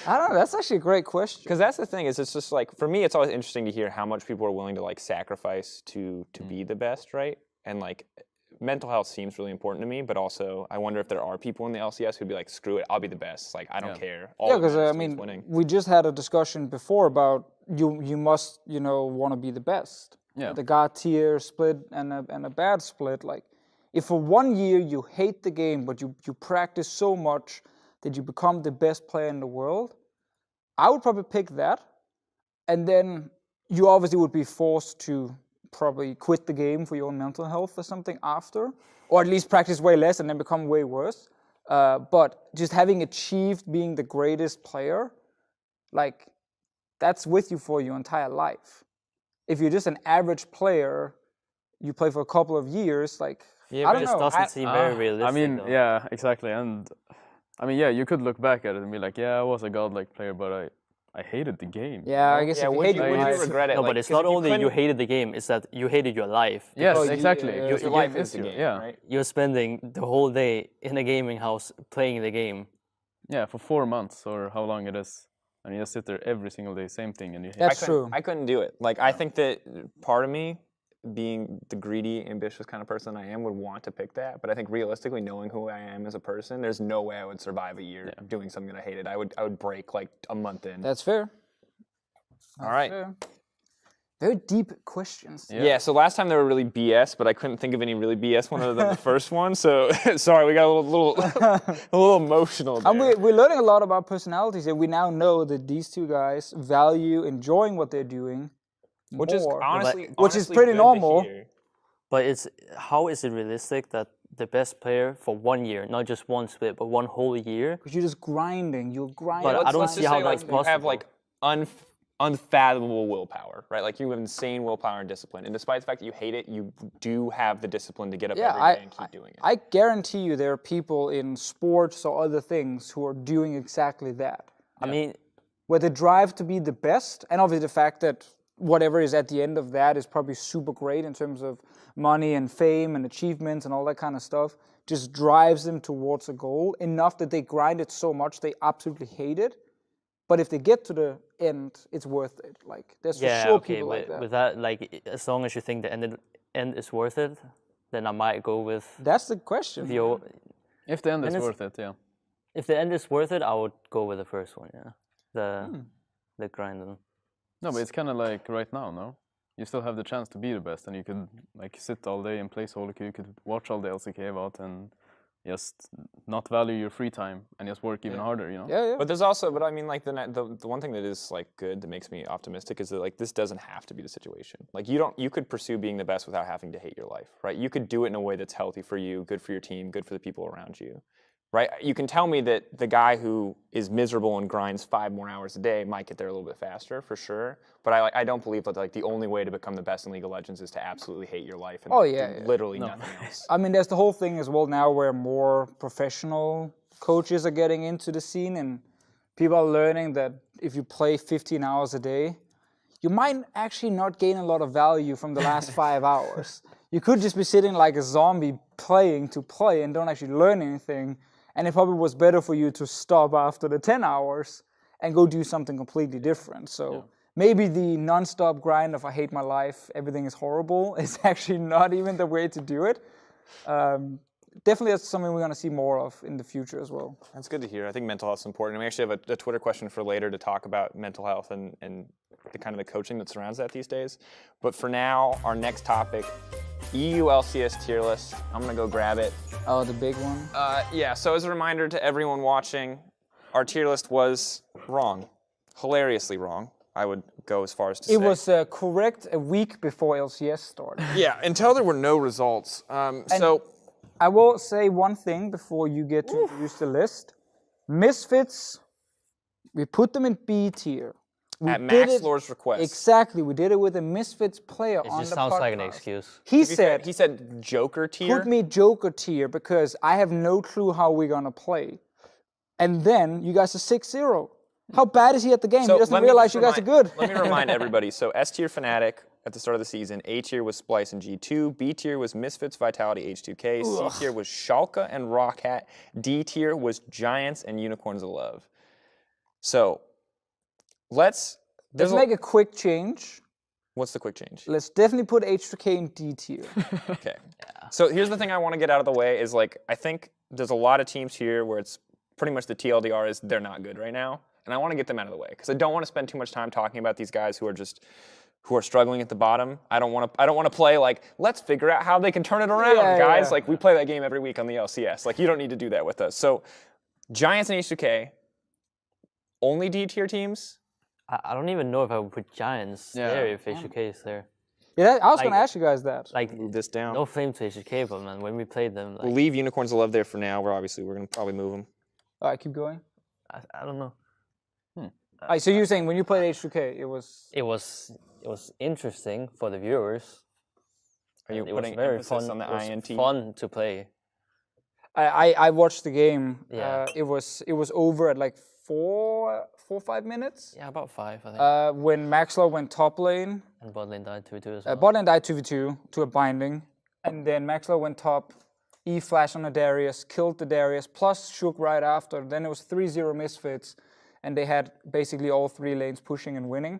I don't know. That's actually a great question.
Because that's the thing is, it's just like for me, it's always interesting to hear how much people are willing to like sacrifice to be the best, right? And like mental health seems really important to me, but also I wonder if there are people in the LCS who'd be like, screw it, I'll be the best. Like I don't care. All
Yeah,
that
because
matters
I
to me is
mean,
winning.
we just had a discussion before about you must want to be the best.
Yeah.
The God tier split and a bad split. Like, if for 1 year you hate the game, but you practice so much that you become the best player in the world, I would probably pick that. And then you obviously would be forced to probably quit the game for your own mental health or something after, or at least practice way less and then become way worse. But just having achieved being the greatest player, like, that's with you for your entire life. If you're just an average player, you play for a couple of years, like,
Yeah,
I
but
don't
This
know.
doesn't seem very realistic.
I mean,
though.
yeah, exactly. And I mean, yeah, you could look back at it and be like, yeah, I was a godlike player, but I hated the game.
Yeah, I guess
Yeah,
if you
would
hate
you,
your
would you
life,
regret it?
No,
like,
but it's
'cause
not
if
only you
couldn't-
hated the game; it's that you hated your life.
Yes,
Oh,
exactly.
yeah,
your life is the game,
yeah.
right?
You're spending the whole day in a gaming house playing the game.
Yeah, for 4 months or how long it is, and you just sit there every single day, same thing, and you hate
That's
I
true.
couldn't do it. Like I think that part of me, being the greedy, ambitious kind of person I am, would want to pick that. But I think realistically, knowing who I am as a person, there's no way I would survive a year doing something that I hated. I would break like a month in.
That's fair.
All right.
Fair. Very deep questions.
Yeah. So last time they were really BS, but I couldn't think of any really BS one other than the first one. So sorry, we got a little a little emotional there.
And we're learning a lot about personalities, and we now know that these two guys value enjoying what they're doing,
which is
more.
honestly,
Which is
honestly
pretty
good to
normal.
hear.
But how is it realistic that the best player for 1 year, not just one split, but one whole year?
Because you're just grinding. You're grinding.
But I don't
Let's
see
just
how
say,
that's
like, you have
possible.
like unfathomable willpower, right? Like you have insane willpower and discipline, and despite the fact that you hate it, you do have the discipline to get up every day and keep doing it.
I guarantee you there are people in sports or other things who are doing exactly that.
I mean,
Where the drive to be the best, and obviously the fact that whatever is at the end of that is probably super great in terms of money and fame and achievements and all that kind of stuff, just drives them towards a goal enough that they grind it so much they absolutely hate it. But if they get to the end, it's worth it. Like, there's for
yeah,
sure
okay,
people like that.
with that, like, as long as you think the end is worth it, then I might go with
That's the question.
the.
If the end is
And it's-
worth it, yeah.
If the end is worth it, I would go with the first one. Yeah, the grinding.
No, but it's kind of like right now, no? You still have the chance to be the best, and you could like sit all day and play solo queue. You could watch all the LCK about, and just not value your free time and just work even harder, you know?
Yeah.
But there's also, but I mean, like the one thing that is like good that makes me optimistic is that like this doesn't have to be the situation. Like you could pursue being the best without having to hate your life, right? You could do it in a way that's healthy for you, good for your team, good for the people around you, right? You can tell me that the guy who is miserable and grinds 5 more hours a day might get there a little bit faster, for sure. But I don't believe that like the only way to become the best in League of Legends is to absolutely hate your life and do literally nothing else.
I mean, there's the whole thing as well now where more professional coaches are getting into the scene, and people are learning that if you play 15 hours a day, you might actually not gain a lot of value from the last 5 hours. You could just be sitting like a zombie playing to play and don't actually learn anything. And it probably was better for you to stop after the 10 hours and go do something completely different. So maybe the non-stop grind of I hate my life, everything is horrible, is actually not even the way to do it. Definitely that's something we're going to see more of in the future as well.
That's good to hear. I think mental health is important. And we actually have a Twitter question for later to talk about mental health and the kind of the coaching that surrounds that these days. But for now, our next topic, EU LCS tier list. I'm going to go grab it.
Oh, the big one?
Yeah, so as a reminder to everyone watching, our tier list was wrong. Hilariously wrong, I would go as far as to say.
It was correct a week before LCS started.
Yeah, until there were no results. So
I will say one thing before you get to introduce the list. Misfits, we put them in B tier.
at Max Lore's request.
Exactly, we did it with a Misfits player on the podcast.
It just sounds like an excuse.
He said
Joker tier.
put me Joker tier because I have no clue how we're gonna play. And then you guys are 6-0. How bad is he at the game?
So
he doesn't
let me
realize
just
you guys are good.
Let me remind everybody. So S tier Fnatic at the start of the season. A tier was Splice and G2. B tier was Misfits, Vitality, H2K. C tier was Schalke and Rockhat. D tier was Giants and Unicorns of Love. So let's
make a quick change.
What's the quick change?
Let's definitely put H2K in D tier.
Okay. So here's the thing I want to get out of the way is like I think there's a lot of teams here where it's pretty much the TLDR is they're not good right now. And I want to get them out of the way because I don't want to spend too much time talking about these guys who are struggling at the bottom. I don't want to play like let's figure out how they can turn it around, guys. Like we play that game every week on the LCS. Like you don't need to do that with us. So Giants and H2K, only D tier teams.
I don't even know if I would put Giants there if H2K is there.
Yeah, I was going to ask you guys that.
Like
move this down.
No flame to H2K, but man, when we played them, like,
We'll leave Unicorns of Love there for now. We're going to probably move them.
All right, keep going.
I don't know.
All right, so you're saying when you played H2K, it was
interesting for the viewers.
Are you
It
putting
was very
emphasis
fun.
on the
It was
INT?
fun to play.
I watched the game.
Yeah.
It was over at like 4 or 5 minutes.
Yeah, about 5, I think.
When Maxlow went top lane,
And bot lane died 2-2 as well.
bot lane died 2v2 to a binding, and then Maxlow went top, E-flash on the Darius, killed the Darius, plus shook right after. Then it was 3-0 Misfits, and they had basically all 3 lanes pushing and winning.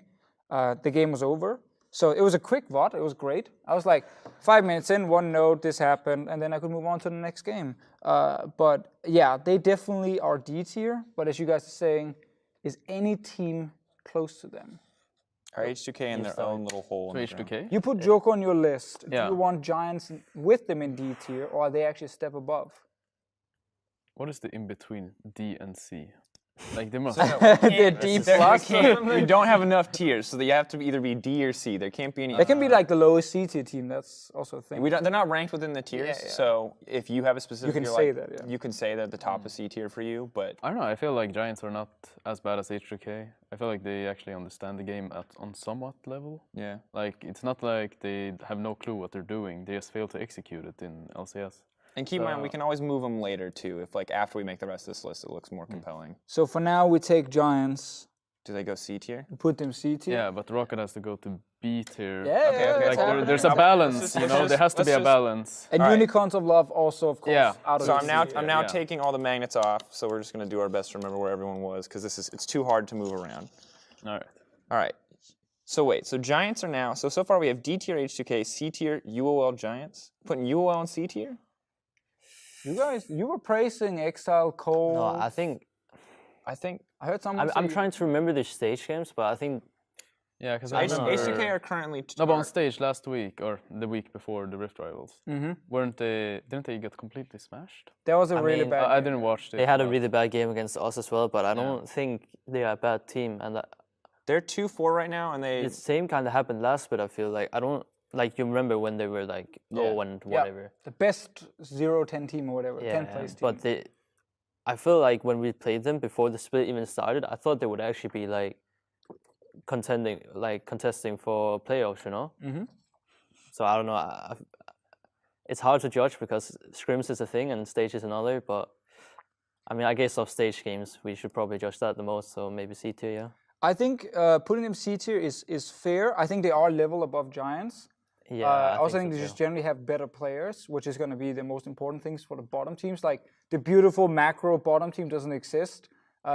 The game was over. So it was a quick VOD, it was great. I was like, 5 minutes in, one note, this happened, and then I could move on to the next game. But yeah, they definitely are D tier, but as you guys are saying, is any team close to them?
Are H2K in their own little hole? in the ground?
H2K?
You put Joker on your list.
Yeah.
Do you want Giants with them in D tier, or are they actually a step above?
What is the in between D and C? Like they must.
They're D plus.
We don't have enough tiers, so you have to either be D or C. There can't be any.
They can be like the lowest C tier team. That's also a thing.
They're not ranked within the tiers, so if you have a specific,
You can
you're
say
like-
that, yeah.
You can say that the top is C tier for you, but
I don't know. I feel like Giants are not as bad as H2K. I feel like they actually understand the game on somewhat level.
yeah.
Like it's not like they have no clue what they're doing. They just fail to execute it in LCS.
And keep in mind, we can always move them later too. If like after we make the rest of this list, it looks more compelling.
So for now, we take Giants,
Do they go C tier?
put them C tier.
Yeah, but Rocket has to go to B tier.
Yeah,
okay,
Like
cool.
there's a
Let's
balance,
just-
you
let's
know.
just-
There has to
let's
be a
just-
balance.
And
All right.
Unicorns of Love also, of course,
Yeah.
out of
So
the
I'm now
yeah.
taking all the magnets off. So we're just gonna do our best to remember where everyone was because it's too hard to move around.
All right.
All right. So wait. So Giants are now. So far we have D tier H2K, C tier UOL Giants. Putting UOL in C tier.
You guys, you were praising Exile, Cole.
No, I think
I think
I heard someone
I'm
say
trying to remember the stage games, but I think
Yeah, because
HDK are currently.
No, but on stage last week or the week before the Rift Rivals, didn't they get completely smashed?
That was a really bad.
I didn't watch it.
They had a really bad game against us as well, but I don't think they are a bad team. And
they're 2-4 right now, and
the same kind of happened last bit. I feel like I don't like you remember when they were like and whatever.
The best 0-10 team or whatever, 10th place team.
But I feel like when we played them before the split even started, I thought they would actually be like contesting for playoffs, you know. So I don't know. It's hard to judge because scrims is a thing and stage is another. But I mean, I guess off stage games we should probably judge that the most. So maybe C tier, yeah.
I think putting them C tier is fair. I think they are level above Giants.
Yeah.
I also think they just generally have better players, which is going to be the most important things for the bottom teams. Like the beautiful macro bottom team doesn't exist.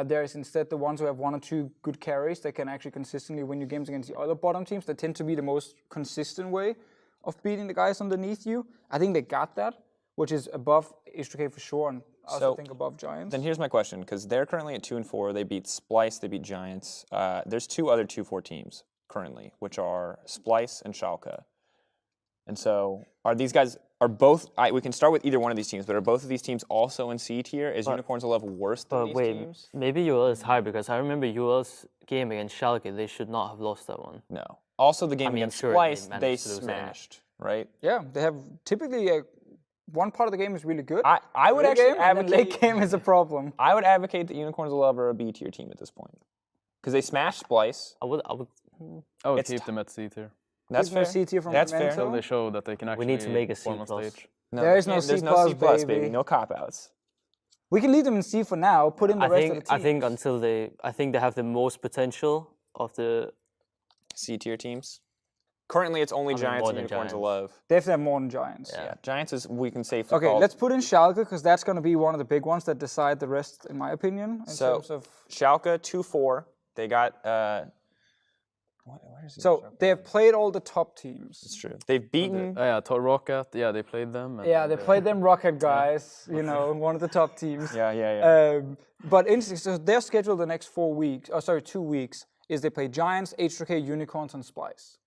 There is instead the ones who have 1 or 2 good carries that can actually consistently win your games against the other bottom teams. That tend to be the most consistent way of beating the guys underneath you. I think they got that, which is above H2K for sure, and I also think above Giants.
Then here's my question, because they're currently at 2-4. They beat Splice, they beat Giants. There's 2 other 2-4 teams currently, which are Splice and Schalke. And so, are these guys, we can start with either one of these teams, but are both of these teams also in C tier? Is Unicorns a level worse than these teams?
Maybe UL is high because I remember UL's game against Schalke, they should not have lost that one.
No. Also, the game against Splice, they smashed, right?
Yeah, they have typically one part of the game is really good.
I would actually advocate...
late game is a problem.
I would advocate that Unicorns are a B tier team at this point. Because they smashed Splice.
I would
keep them at C tier.
That's fair.
C tier from
That's
Memento.
fair.
So they show that they can actually
we need to make a C
perform on
plus.
stage.
No,
there is no C plus,
baby. No cop-outs.
We can leave them in C for now, put in the rest of the teams.
I think they have the most potential of the
C tier teams. Currently, it's only Giants and Unicorns Love.
They have to have more than Giants.
Yeah, Giants is, we can safely
Okay,
call.
let's put in Schalke, because that's going to be one of the big ones that decide the rest, in my opinion. In terms of
Schalke, 2-4. They got...
they have played all the top teams.
It's true. They've beaten...
Rocket, they played them.
And they played them Rocket guys, you know, one of the top teams.
Yeah.
But interesting, so their schedule the next 2 weeks, is they play Giants, H2K, Unicorns, and Splice.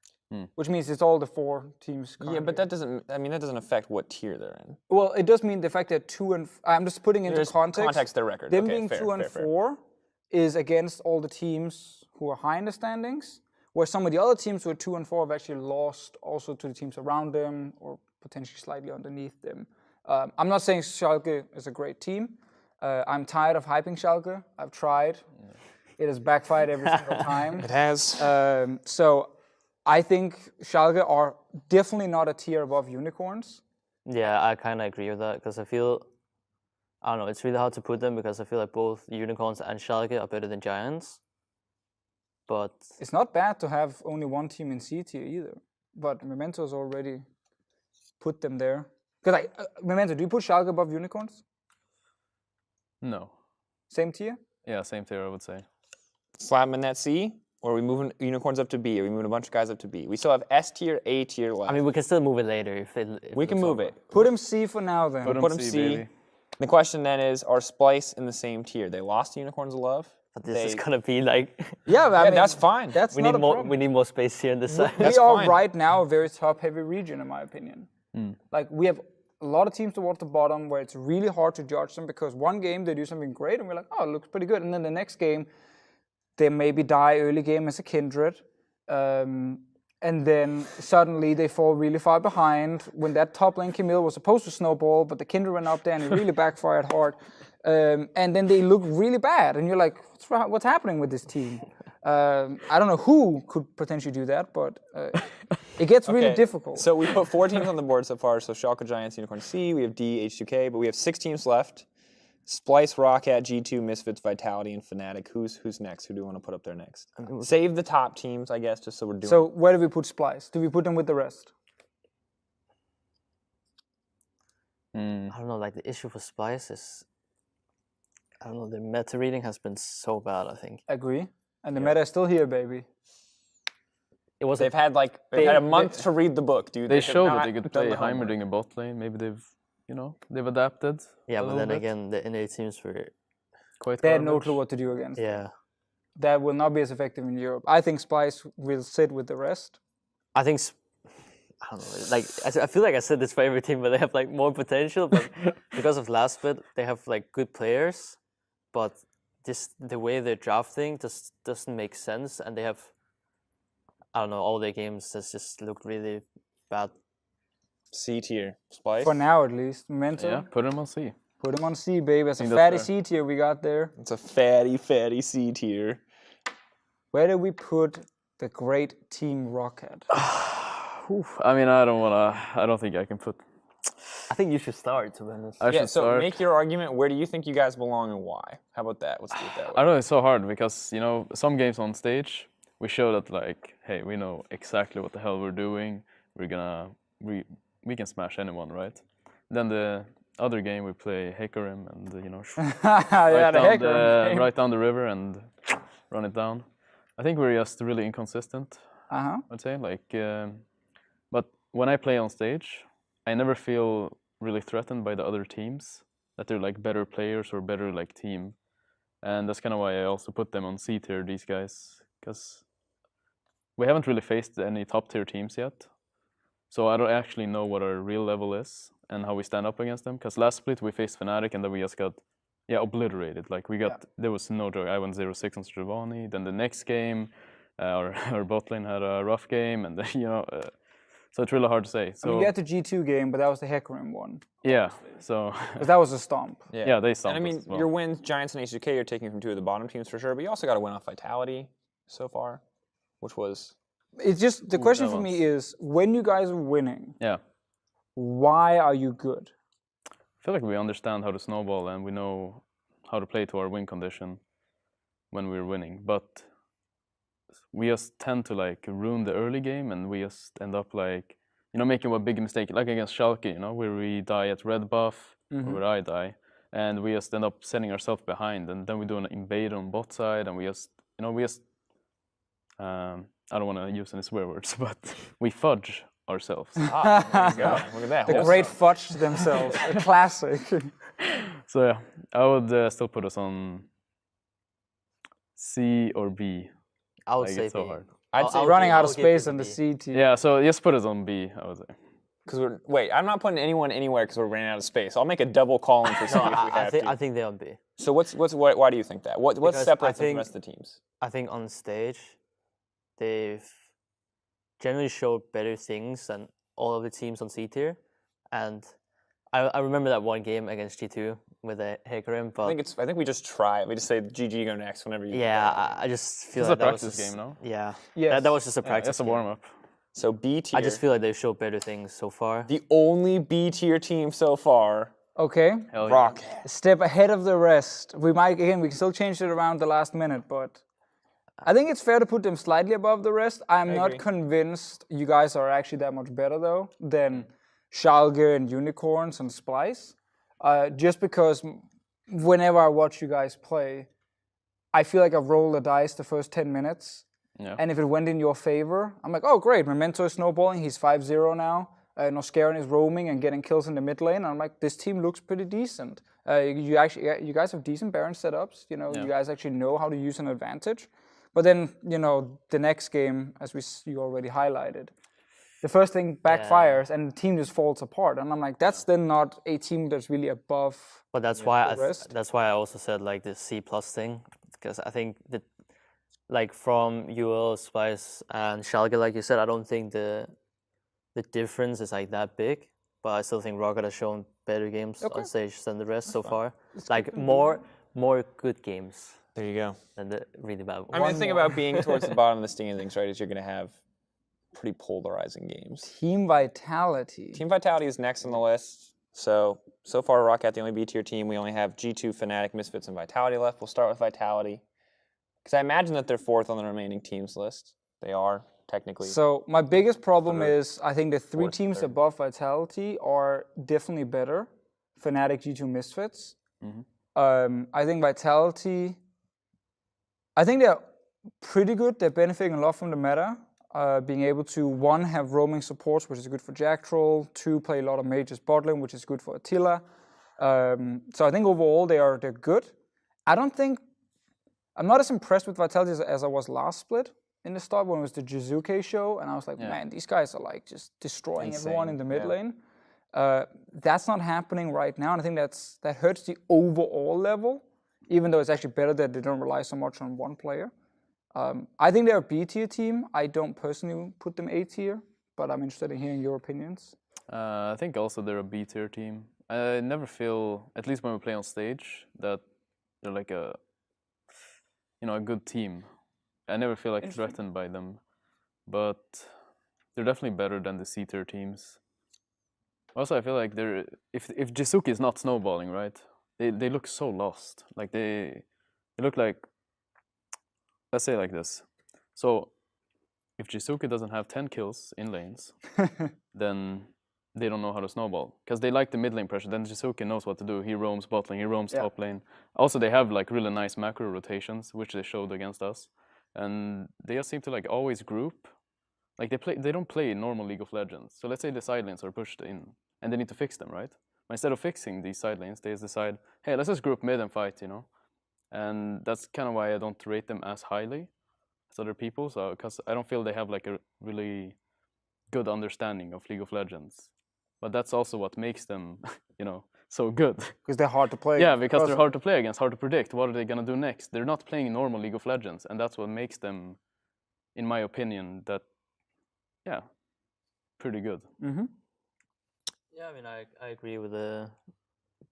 Which means it's all the 4 teams currently.
Yeah, but that doesn't affect what tier they're in.
Well, it does mean the fact that 2 and... I'm just putting into context
their record.
Them being 2 and 4 is against all the teams who are high in the standings, where some of the other teams who are 2 and 4 have actually lost also to the teams around them or potentially slightly underneath them. I'm not saying Schalke is a great team. I'm tired of hyping Schalke. I've tried. It has backfired every single time.
It has.
So I think Schalke are definitely not a tier above Unicorns.
Yeah, I kind of agree with that because I don't know, it's really hard to put them because I feel like both Unicorns and Schalke are better than Giants. But
it's not bad to have only one team in C tier either. But Memento's already put them there. Because Memento, do you put Schalke above Unicorns?
No.
Same tier?
Yeah, same tier, I would say.
Slap them in that C, or are we moving Unicorns up to B? Are we moving a bunch of guys up to B? We still have S tier, A tier left.
I mean, we can still move it later if
we can move it.
Put him C for now then.
Put him C. Baby. The question then is, are Splice in the same tier? They lost to Unicorns of Love.
But this is gonna be like...
Yeah, I mean,
that's fine.
We need more space here in this side.
We are right now a very top-heavy region, in my opinion. Like, we have a lot of teams towards the bottom where it's really hard to judge them because one game they do something great and we're like, oh, it looks pretty good. And then the next game, they maybe die early game as a Kindred. And then suddenly they fall really far behind when that top lane Camille was supposed to snowball, but the Kindred went up there and it really backfired hard. And then they look really bad, and you're like, what's happening with this team? I don't know who could potentially do that, but it gets really difficult.
So we put 4 teams on the board so far. So Schalke, Giants, Unicorn C. We have D, H2K, but we have 6 teams left. Splice, Rocket, G2, Misfits, Vitality, and Fnatic. Who's next? Who do we want to put up there next? Save the top teams, I guess, just so we're doing.
So where do we put Splice? Do we put them with the rest?
I don't know. Like the issue for Splice is, I don't know. The meta reading has been so bad. I think.
Agree. And the meta is still here, baby.
They've had a month to read the book, dude.
They showed that they could play Heimerdinger bot lane. Maybe they've adapted.
Yeah, but then again, the NA teams were
quite.
They had no clue what to do against.
Yeah.
that will not be as effective in Europe. I think Splice will sit with the rest.
I think I don't know. Like I feel like I said this for every team, but they have like more potential. But because of last bit, they have like good players, but just the way they're drafting just doesn't make sense, and they have, I don't know, all their games just look really bad.
C tier. Splice?
For now, at least. Memento.
Yeah, put him on C.
Put him on C, baby. That's a
Think
fatty
that's
C tier we got there.
It's a fatty C tier.
Where do we put the great Team Rocket?
I mean, I don't think I can put.
I think you should start, to be honest.
I
Yeah,
should
so
start.
make your argument. Where do you think you guys belong and why? How about that? Let's do it that way.
I don't know, it's so hard because, you know, some games on stage, we show that, like, hey, we know exactly what the hell we're doing. We can smash anyone, right? Then the other game, we play Hecarim and, you know, right down the river and run it down. I think we're just really inconsistent, I'd say. Like, but when I play on stage, I never feel really threatened by the other teams, that they're like better players or better like team. And that's kind of why I also put them on C tier, these guys, because we haven't really faced any top tier teams yet. So I don't actually know what our real level is and how we stand up against them. Because last split we faced Fnatic and then we just got obliterated. Like there was no joke. I went 0-6 on Stravoni. Then the next game, our bot lane had a rough game, and you know, so it's really hard to say. So
you get the G2 game, but that was the Hecarim one.
Yeah, so
because that was a stomp.
Yeah, they stomped.
And I mean,
us as well.
your wins, Giants and HGK, you're taking from two of the bottom teams for sure. But you also got to win off Vitality so far, which was.
It's just the question for me is when you guys are winning.
Yeah.
Why are you good?
I feel like we understand how to snowball and we know how to play to our win condition when we're winning. But we just tend to like ruin the early game and we just end up like, you know, making a big mistake, like against Schalke, you know, where we die at red buff, or where I die, and we just end up setting ourselves behind, and then we do an invade on bot side, and we just, you know, I don't want to use any swear words, but we fudge ourselves.
There you go. Look at that.
The great fudge themselves, a classic.
So yeah, I would still put us on C or B.
I would
Like,
say
it's so
B.
hard.
I'd say
Running out of
I'll give
space
it
on the
B.
C tier.
Yeah, so just put us on B, I would say.
Because I'm not putting anyone anywhere because we're running out of space. I'll make a double call in for C
No,
if we have to.
I think they're on B.
So why do you think that? What
Because
separates them from
I
the rest of the teams?
I think on stage, they've generally showed better things than all of the teams on C tier. And I remember that one game against G2 with the Hecarim, but
I think we just try it. We just say GG go next whenever you.
I just feel
It's
like
a
that was
practice
just,
game, no?
Yeah,
Yes.
that was just a practice.
That's a
game.
warm up.
So B tier.
I just feel like they've showed better things so far.
the only B tier team so far.
Okay.
Hell yeah.
Rock.
A step ahead of the rest. We can still change it around the last minute, but I think it's fair to put them slightly above the rest. I'm not
agree.
convinced you guys are actually that much better though than Schalke and Unicorns and Splice. Just because whenever I watch you guys play, I feel like I've rolled the dice the first 10 minutes.
Yeah.
And if it went in your favor, I'm like, oh great, Memento is snowballing, he's 5-0 now. Noscarin is roaming and getting kills in the mid lane. I'm like, this team looks pretty decent. You guys have decent Baron setups. You know, you guys actually know how to use an advantage. But then, you know, the next game, as you already highlighted, the first thing backfires and the team just falls apart. And I'm like, that's then not a team that's really above.
But that's why
rest.
I also said like the C+ thing, because I think that like from UL, Spice, and Schalke, like you said, I don't think the difference is like that big. But I still think Rocket has shown better games on stage than the rest so far. Like more good games
There you go.
than the really bad ones.
I mean, the thing about being towards the bottom of the standings, right, is you're going to have pretty polarizing games.
Team Vitality.
Team Vitality is next on the list. So far, Rocket, the only B tier team. We only have G2, Fnatic, Misfits, and Vitality left. We'll start with Vitality. Because I imagine that they're fourth on the remaining teams list. They are, technically.
So my biggest problem is I think the three
Fourth,
teams
third.
above Vitality are definitely better. Fnatic, G2, Misfits. I think Vitality, I think they're pretty good. They're benefiting a lot from the meta. Being able to, one, have roaming supports, which is good for Jack Troll. Two, play a lot of mages bot lane, which is good for Attila. So I think overall they're good. I don't think I'm not as impressed with Vitality as I was last split in the start when it was the Jizuke show, and I was like, man, these guys are like just destroying everyone in the mid lane. That's not happening right now, and I think that hurts the overall level, even though it's actually better that they don't rely so much on one player. I think they're a B tier team. I don't personally put them A tier, but I'm interested in hearing your opinions.
I think also they're a B tier team. I never feel, at least when we play on stage, that they're like a good team. I never feel like threatened by them, but they're definitely better than the C tier teams. Also, I feel like if Jizuke is not snowballing, right? They look so lost. Like they look like, let's say like this. So if Jizuke doesn't have 10 kills in lanes, then they don't know how to snowball. Because they like the mid lane pressure. Then Jizuke knows what to do. He roams bot lane, he roams top lane. Also, they have like really nice macro rotations, which they showed against us. And they just seem to like always group. Like they don't play normal League of Legends. So let's say the side lanes are pushed in and they need to fix them, right? But instead of fixing these side lanes, they just decide, hey, let's just group mid and fight, And that's kind of why I don't rate them as highly as other people. So, because I don't feel they have like a really good understanding of League of Legends. But that's also what makes them, so good.
Because they're hard to play.
Yeah, because they're hard to play against, hard to predict. What are they gonna do next? They're not playing normal League of Legends, and that's what makes them, in my opinion, pretty good.
Mm-hmm.
Yeah, I mean, I agree with the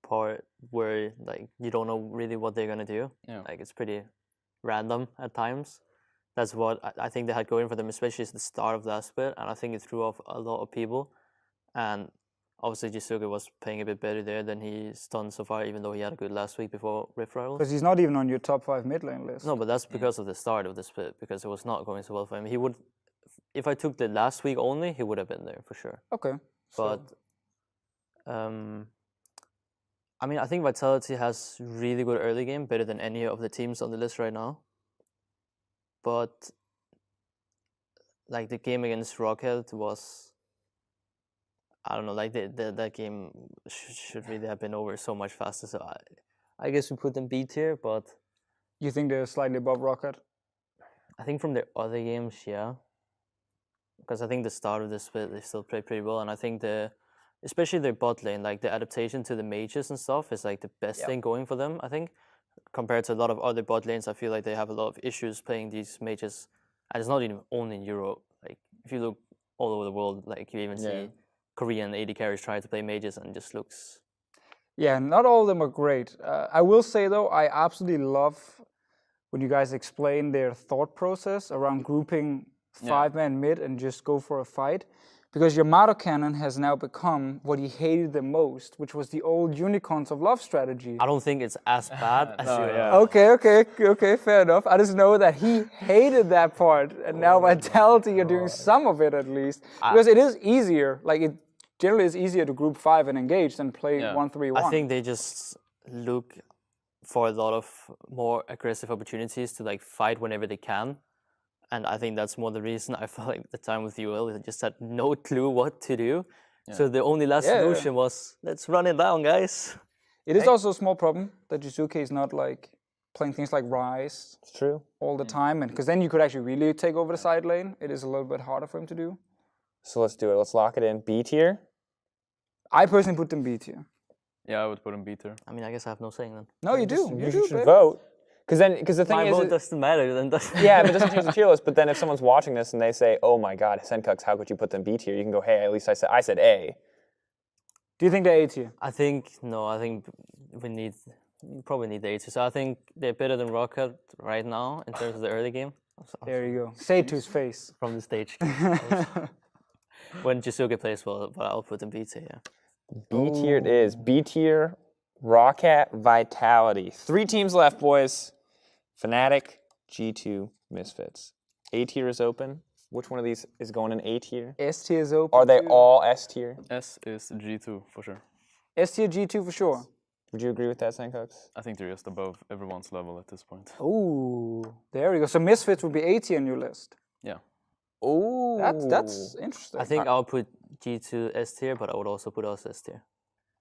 part where like you don't know really what they're gonna do.
Yeah.
Like it's pretty random at times. That's what I think they had going for them, especially at the start of that split, and I think it threw off a lot of people. And obviously Jizuke was playing a bit better there than he's done so far, even though he had a good last week before Rift Rivals.
Because he's not even on your top 5 mid lane list.
No, but that's because of the start of the split, because it was not going so well for him. He would, if I took the last week only, he would have been there for sure.
Okay.
But, I mean, I think Vitality has really good early game, better than any of the teams on the list right now. But, like, the game against Rocket was, I don't know, like, that game should really have been over so much faster. So I guess we put them B tier, but...
You think they're slightly above Rocket?
I think from their other games, yeah. Because I think the start of the split, they still played pretty well. And I think especially their bot lane, like the adaptation to the mages and stuff is like the best thing going for them, I think. Compared to a lot of other bot lanes, I feel like they have a lot of issues playing these mages. And it's not even only in Europe. Like, if you look all over the world, like, you even see Korean AD carries try to play mages and it just looks...
Yeah, not all of them are great. I will say, though, I absolutely love when you guys explain their thought process around grouping 5-man mid and just go for a fight. Because Yamato Cannon has now become what he hated the most, which was the old Unicorns of Love strategy.
I don't think it's as bad as you...
Okay, fair enough. I just know that he hated that part, and now Vitality are doing some of it at least. Because it is easier, like it generally is easier to group 5 and engage than play 1-3-1.
I think they just look for a lot of more aggressive opportunities to like fight whenever they can. And I think that's more the reason I felt like the time with UL, they just had no clue what to do. Yeah. So the only last solution was, let's run it down, guys.
It is also a small problem that Jizuke is not like playing things like Rise all the time. And because then you could actually really take over the side lane. It is a little bit harder for him to do.
So let's do it. Let's lock it in. B tier?
I personally put them B tier.
Yeah, I would put him B tier.
I mean, I guess I have no saying then.
No, you do. You
should vote. Because the thing
My
is,
vote doesn't matter then.
Yeah, but it doesn't change the tier list. But then if someone's watching this and they say, "Oh my God, Sencux, how could you put them B tier?" You can go, "Hey, at least I said A."
Do you think they're A tier?
I think we probably need the A tier. So I think they're better than Rocket right now in terms of the early game.
There you go. Say it to his face.
From the stage. When Jizuke plays well, but I'll put them B tier. Yeah.
B tier it is. B tier, Rocket, Vitality. 3 teams left, boys. Fnatic, G2, Misfits. A tier is open. Which one of these is going in A tier?
S tier is open.
Are they all S tier?
S is G2 for sure.
S tier, G2 for sure.
Would you agree with that, Sencux?
I think they're just above everyone's level at this point.
Ooh, there we go. So Misfits would be A tier on your list.
Yeah.
Ooh, that's interesting.
I think I'll put G2 S tier, but I would also put us S tier.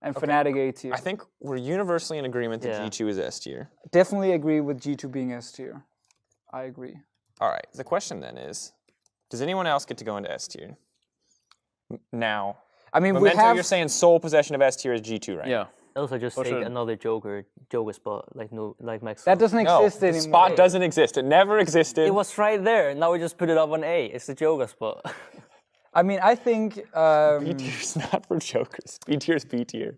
and Fnatic A tier.
I think we're universally in agreement that
Yeah.
G2 is S tier.
Definitely agree with G2 being S tier. I agree.
All right. The question then is, does anyone else get to go into S tier? Now,
I mean,
Memento,
we have.
you're saying sole possession of S tier is G2, right?
Yeah.
Also, just take
sure.
another Joker spot, like Max.
That doesn't
No,
exist
the
anymore.
spot doesn't exist. It never existed.
It was right there. Now we just put it up on A. It's the Joker spot.
I mean, I think.
B tier's not for jokers. B tier's B tier.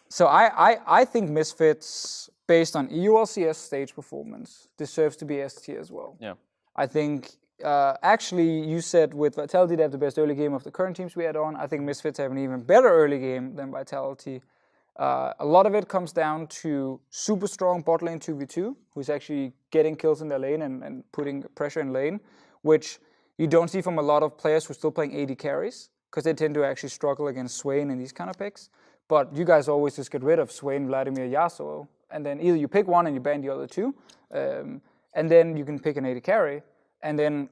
So I think Misfits, based on EULCS stage performance, deserves to be S tier as well.
Yeah.
I think, actually, you said with Vitality they have the best early game of the current teams we had on. I think Misfits have an even better early game than Vitality. A lot of it comes down to super strong bot lane 2v2, who's actually getting kills in their lane and putting pressure in lane, which you don't see from a lot of players who are still playing AD carries, because they tend to actually struggle against Swain and these kind of picks. But you guys always just get rid of Swain, Vladimir, Yasuo, and then either you pick one and you ban the other two, and then you can pick an AD carry, and then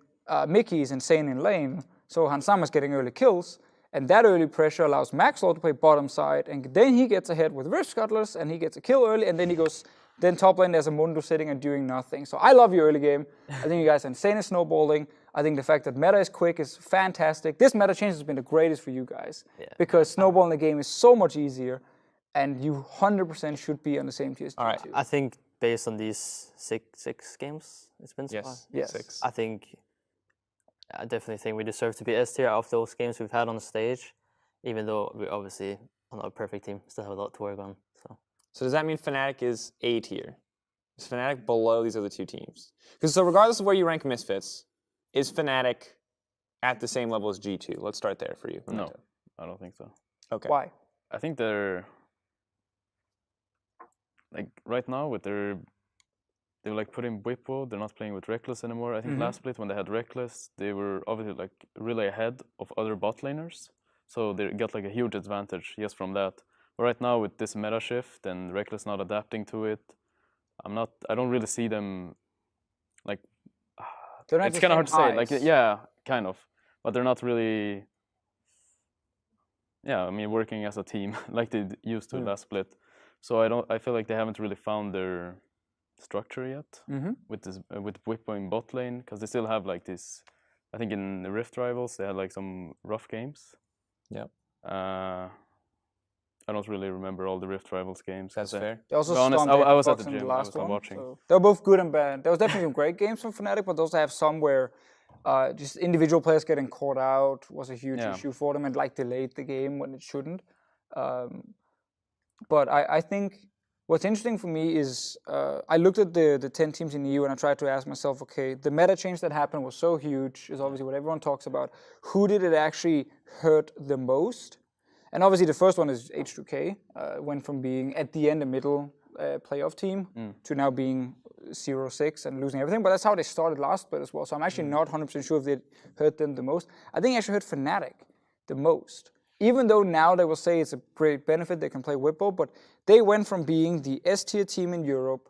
Mickey is insane in lane, so Hansama's getting early kills, and that early pressure allows Maxwell to play bottom side, and then he gets ahead with Rift Scuttlers, and he gets a kill early, and then he goes, then top lane there's a Mundo sitting and doing nothing. So I love your early game. I think you guys are insane in snowballing. I think the fact that meta is quick is fantastic. This meta change has been the greatest for you guys, because snowballing the game is so much easier, and you 100% should be on the same tier as
All right.
G2.
I think based on these six games it's been so far,
Yes. 6.
I definitely think we deserve to be S tier of those games we've had on the stage, even though we obviously are not a perfect team, still have a lot to work on.
So does that mean Fnatic is A tier? Is Fnatic below these other two teams? Because so regardless of where you rank Misfits, is Fnatic at the same level as G2? Let's start there for you. Memento.
No, I don't think so.
Okay.
Why?
I think they're like right now with their they were like putting Whippo. They're not playing with Rekkles anymore. I think last split when they had Rekkles, they were obviously like really ahead of other bot laners, so they got like a huge advantage just from that. But right now with this meta shift and Rekkles not adapting to it, I don't really see them like. It's kind of hard to say. Like yeah, kind of, but they're not really. Yeah, I mean working as a team like they used to last split. So I feel like they haven't really found their structure yet with this with Whippo in bot lane, because they still have like this. I think in the Rift Rivals they had like some rough games.
Yep.
I don't really remember all the Rift Rivals games.
That's fair.
They also
To be honest,
stomped
I was at
Fox
the
in
gym.
the
I
last
was not
one,
watching.
so they were both good and bad. There was definitely some great games from Fnatic, but they also have some where just individual players getting caught out was a huge issue for them and like delayed the game when it shouldn't. But I think what's interesting for me is I looked at the 10 teams in the EU and I tried to ask myself, okay, the meta change that happened was so huge, is obviously what everyone talks about. Who did it actually hurt the most? And obviously the first one is H2K, went from being at the end a middle playoff team to now being 0-6 and losing everything. But that's how they started last split as well. So I'm actually not 100% sure if it hurt them the most. I think it actually hurt Fnatic the most. Even though now they will say it's a great benefit, they can play Whippo, but they went from being the S-tier team in Europe,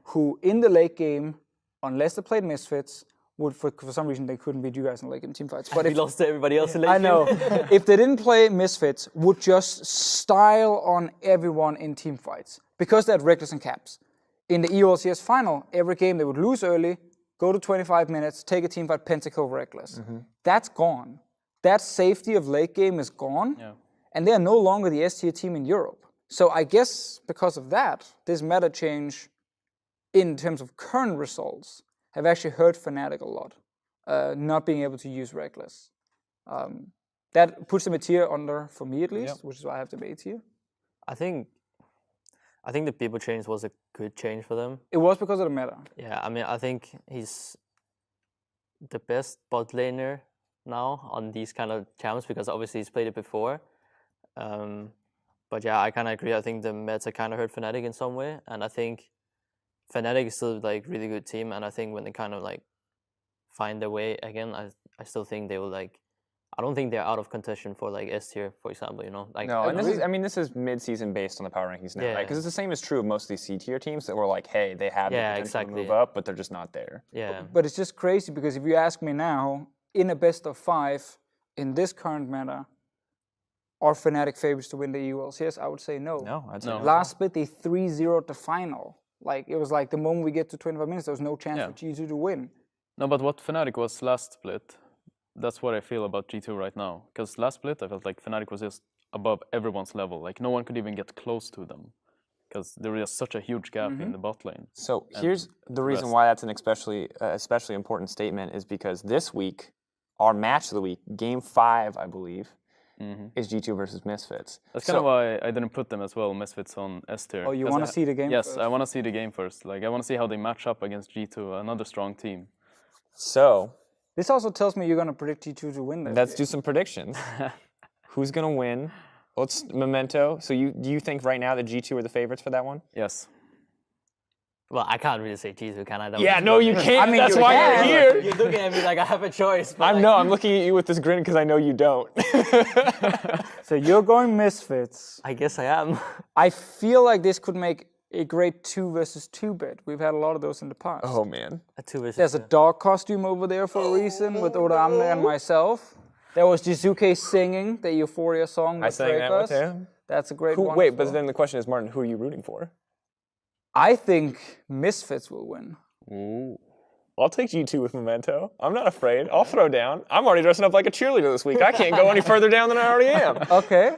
who in the late game, unless they played Misfits, would for some reason they couldn't beat you guys in late game team fights. But
we lost to everybody else in late
I
game.
know. If they didn't play Misfits, would just style on everyone in team fights, because they had Rekkles and Caps. In the EULCS final, every game they would lose early, go to 25 minutes, take a team fight, pentakill Rekkles. That's gone. That safety of late game is gone, and they are no longer the S-tier team in Europe. So I guess because of that, this meta change in terms of current results have actually hurt Fnatic a lot, not being able to use Rekkles. That puts them a tier under, for me at least, which is why I have them A tier.
I think the people change was a good change for them.
It was because of the meta.
Yeah, I mean, I think he's the best bot laner now on these kind of champs, because obviously he's played it before. But yeah, I kind of agree. I think the meta kind of hurt Fnatic in some way, and I think Fnatic is still like really good team. And I think when they kind of like find their way again, I still think they will like. I don't think they're out of contention for like S tier, for example. You know, like
No, and this is mid-season based on the power rankings now, right? Because it's the same is true of most of these C tier teams that were like, hey, they have the potential to move up, but they're just not there.
Yeah.
But it's just crazy, because if you ask me now, in a best of 5, in this current meta, are Fnatic favorites to win the EULCS? I would say no.
No, I'd say
No.
no.
Last split, they 3-0'd the final. Like, it was like the moment we get to 25 minutes, there was no chance
Yeah.
for G2 to win.
No, but what Fnatic was last split, that's what I feel about G2 right now. Because last split, I felt like Fnatic was just above everyone's level. Like, no one could even get close to them. Because there is such a huge gap in the bot lane.
So here's the reason why that's an especially important statement is because this week, our match of the week, Game 5, I believe, is G2 versus Misfits.
That's kind of why I didn't put them as well, Misfits on S tier.
Oh, you want to see the game
Yes,
first?
I want to see the game first. Like, I want to see how they match up against G2, another strong team.
So
This also tells me you're going to predict G2 to win this
let's
game.
do some predictions. Who's going to win? Let's Memento. So do you think right now that G2 are the favorites for that one?
Yes.
Well, I can't really say G2, can I? That
Yeah,
was-
no, you can't.
I mean,
That's
you
why
can.
you're here.
You're looking at me like I have a choice. But
I'm looking at you with this grin because I know you don't.
So you're going Misfits.
I guess I am.
I feel like this could make a great 2 versus 2 bet. We've had a lot of those in the past.
Oh man.
A 2 versus
There's a dog costume over there for a reason with Oda Amne and myself. There was Jizuke singing the EUphoria song with
I sang that with
Drakos.
him.
That's a great
Who,
one.
wait,
as
but
well.
then the question is, Martin, who are you rooting for?
I think Misfits will win.
Ooh. I'll take G2 with Memento. I'm not afraid. I'll throw down. I'm already dressing up like a cheerleader this week. I can't go any further down than I already am.
Okay.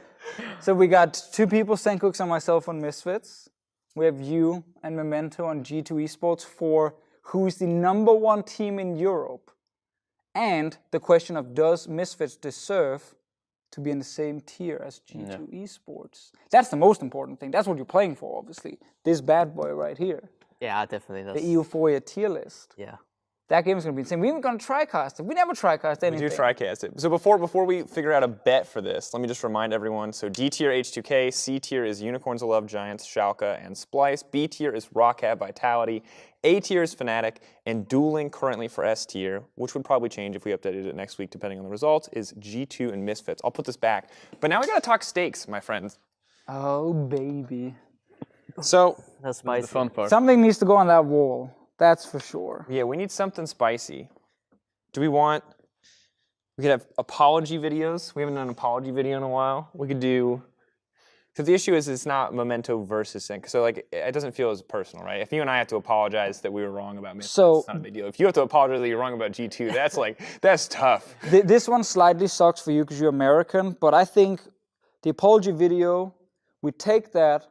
So we got 2 people, Sencux and myself on Misfits. We have you and Memento on G2 Esports for who's the #1 team in Europe. And the question of does Misfits deserve to be in the same tier as G2 Esports? That's the most important thing. That's what you're playing for, obviously. This bad boy right here.
Yeah, definitely.
The
That's,
EUphoria tier list.
yeah.
That game's gonna be insane. We even gonna trycast it. We never trycast anything.
We do trycast it. So before we figure out a bet for this, let me just remind everyone. So D tier H2K, C tier is Unicorns of Love, Giants, Schalke, and Splice. B tier is Rockab, Vitality. A tier is Fnatic, and dueling currently for S tier, which would probably change if we updated it next week depending on the results, is G2 and Misfits. I'll put this back. But now we gotta talk stakes, my friends.
Oh, baby.
So
That's
The
spicy.
fun part.
Something needs to go on that wall. That's for sure.
yeah, we need something spicy. Do we want? We could have apology videos. We haven't done an apology video in a while. We could do. Because the issue is it's not Memento versus Sync. So like it doesn't feel as personal, right? If you and I have to apologize that we were wrong about Misfits,
So-
it's not a big deal. If you have to apologize that you're wrong about G2, that's like that's tough.
This one slightly sucks for you because you're American, but I think the apology video, we take that,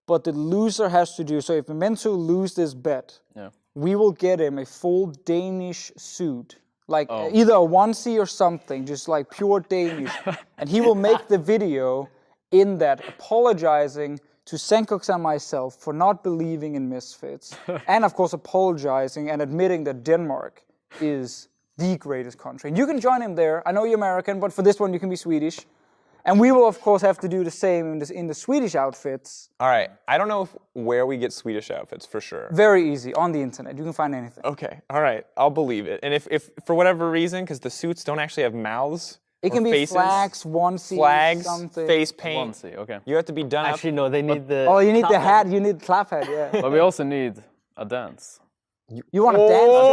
but the loser has to do. So if Memento lose this bet,
Yeah.
we will get him a full Danish suit, like
Oh.
either a onesie or something, just like pure Danish, and he will make the video in that apologizing to Sencux and myself for not believing in Misfits, and of course apologizing and admitting that Denmark is the greatest country. And you can join him there. I know you're American, but for this one you can be Swedish. And we will of course have to do the same in the Swedish outfits.
All right. I don't know where we get Swedish outfits for sure.
Very easy, on the internet. You can find anything.
Okay. All right. I'll believe it. And if for whatever reason, because the suits don't actually have mouths,
It
or
can be
faces,
flags, onesie,
flags,
something.
face paint.
Onesie, okay.
You have to be done up.
Actually, no, they need the.
Oh, you need the
clap
hat, you need the clap hat, yeah.
But we also need a dance.
You want to dance in the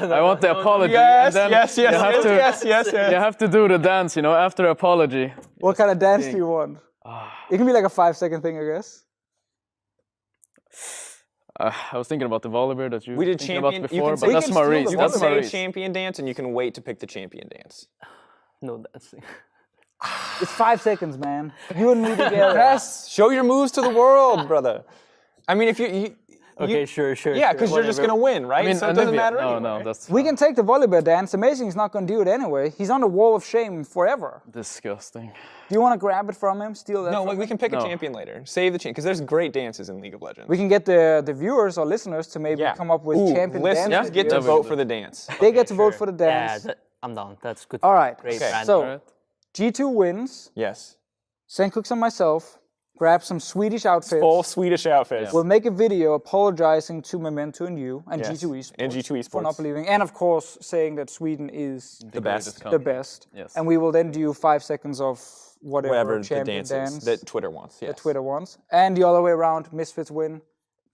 video?
I want the apology.
Yes,
and then
yes,
you have to,
yes.
You have to do the dance, you know, after apology.
What kind of dance do you want? It can be like a 5-second thing, I guess.
I was thinking about the volleyball that you
We did
thinking about
champion.
before,
you
but
can
that's
steal the
Maurice.
You
That's
can say
Maurice.
champion dance, and you can wait to pick the champion dance.
No dancing.
It's 5 seconds, man. You and me together.
Yes, show your moves to the world, brother. I mean, if you
Okay, sure.
yeah, because you're just
whatever.
gonna win, right?
I mean,
so it doesn't
Olivia-
matter
No,
anyway.
no, that's
We can take the volleyball dance. Amazing, he's not going to do it anyway. He's on the wall of shame forever.
disgusting.
Do you want to grab it from him? Steal that
No,
from
we
him?
can pick a
No.
champion later. Save the champion, because there's great dances in League of Legends.
We can get the viewers or listeners to maybe
yeah.
come up with
Ooh,
champion
listeners
dance.
get to
videos.
vote for the dance.
They get to vote
Sure.
for the
Yeah,
dance.
I'm down. That's good.
All right,
Great
Okay.
brand.
so
Alright.
G2 wins.
Yes.
Sencux and myself grab some Swedish outfits.
Full Swedish outfits.
We'll make a video apologizing to Memento and you and
Yes.
G2 Esports.
And G2
For not
Esports.
believing. And of course, saying that Sweden is
The best.
the best.
Yes.
And we will then do 5 seconds of whatever
Whatever the
champion
dances
dance
that Twitter wants. Yes.
that Twitter wants. And the other way around, Misfits win.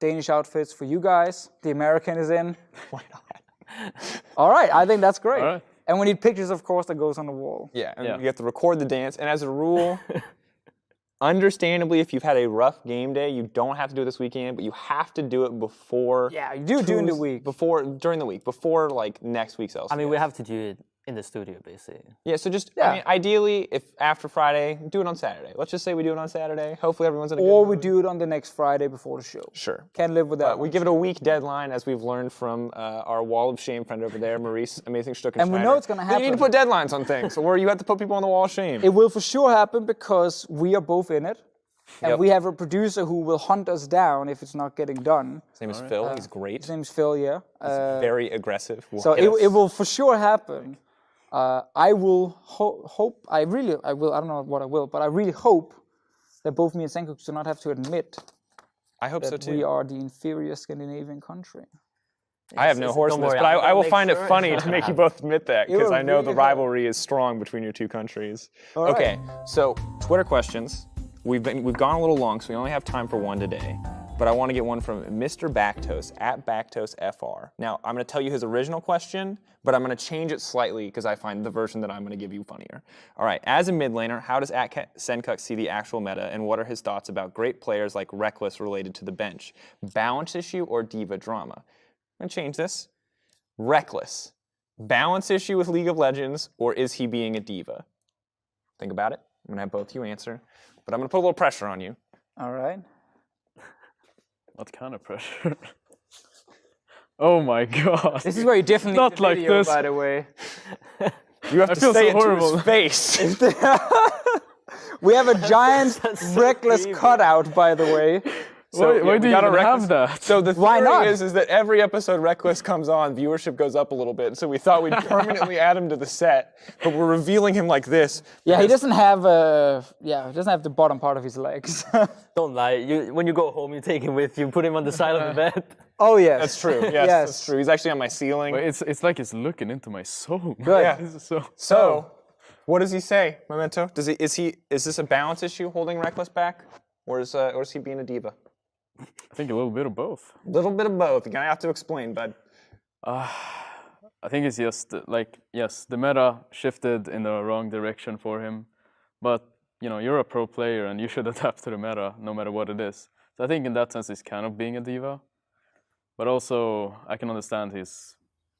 Danish outfits for you guys. The American is in.
Why not?
All right, I think that's great.
All right.
And we need pictures, of course, that goes on the wall.
Yeah, and
Yeah.
you have to record the dance. And as a rule, understandably, if you've had a rough game day, you don't have to do it this weekend, but you have to do it before.
Yeah, you do it during the week.
During the week, before like next week's LCS.
I mean, we have to do it in the studio, basically.
Yeah, so just,
Yeah.
I mean, ideally, if after Friday, do it on Saturday. Let's just say we do it on Saturday. Hopefully everyone's in a good
Or we
mood.
do it on the next Friday before the show.
Sure.
Can't live with that.
We give it a week deadline, as we've learned from our wall of shame friend over there, Maurice, amazing Stuckenschneider.
And we know it's gonna
You need to
happen.
put deadlines on things, or you have to put people on the wall of shame.
It will for sure happen because we are both in it. And
Yep.
we have a producer who will hunt us down if it's not getting done.
His name is Phil. He's great.
His name's Phil, yeah.
Very aggressive. Will
So
hit us.
it will for sure happen. I will hope, I don't know what I will, but I really hope that both me and Sencux do not have to admit
I hope so
that
too.
we are the inferior Scandinavian country.
I have no horse in
don't
this,
worry,
but
I'm
I
gonna
will
make
find it
sure it's
funny
not
to make you
gonna
both admit that, because
will
I know the
really hope.
rivalry is strong between your two countries.
All right.
Okay, so Twitter questions. We've gone a little long, so we only have time for one today. But I want to get one from Mr. Bactos at BactosFR. Now, I'm going to tell you his original question, but I'm going to change it slightly because I find the version that I'm going to give you funnier. All right, as a mid laner, how does Sencux see the actual meta, and what are his thoughts about great players like Rekkles related to the bench? Balance issue or diva drama? I'm going to change this. Rekkles, balance issue with League of Legends, or is he being a diva? Think about it. I'm going to have both you answer, but I'm going to put a little pressure on you.
All right.
What kind of pressure? Oh my god.
This is where you definitely
Not
need the
like
video,
this.
by the way.
You have
I
to
feel
say
so
it
horrible.
to his face.
We have a giant
so
Rekkles
creepy.
cutout, by the way.
Why
we
do you
got a
even
Rekkles-
have that?
So the
Why
theory
not?
is that every episode Rekkles comes on, viewership goes up a little bit. So we thought we'd permanently add him to the set, but we're revealing him like this.
Yeah, he doesn't have he doesn't have the bottom part of his legs.
Don't lie. When you go home, you take him with you, put him on the side of the bed.
Oh yes.
That's true. Yes,
Yes.
that's true. He's actually on my ceiling.
But it's like it's looking into my soul.
Good.
Yeah.
This is so.
So, what does he say, Memento? Is this a balance issue holding Rekkles back, or is he being a diva?
I think a little bit of both.
A little bit of both. You're gonna have to explain, bud.
I think it's just like, yes, the meta shifted in the wrong direction for him, but you know, you're a pro player and you should adapt to the meta no matter what it is. So I think in that sense he's kind of being a diva, but also I can understand his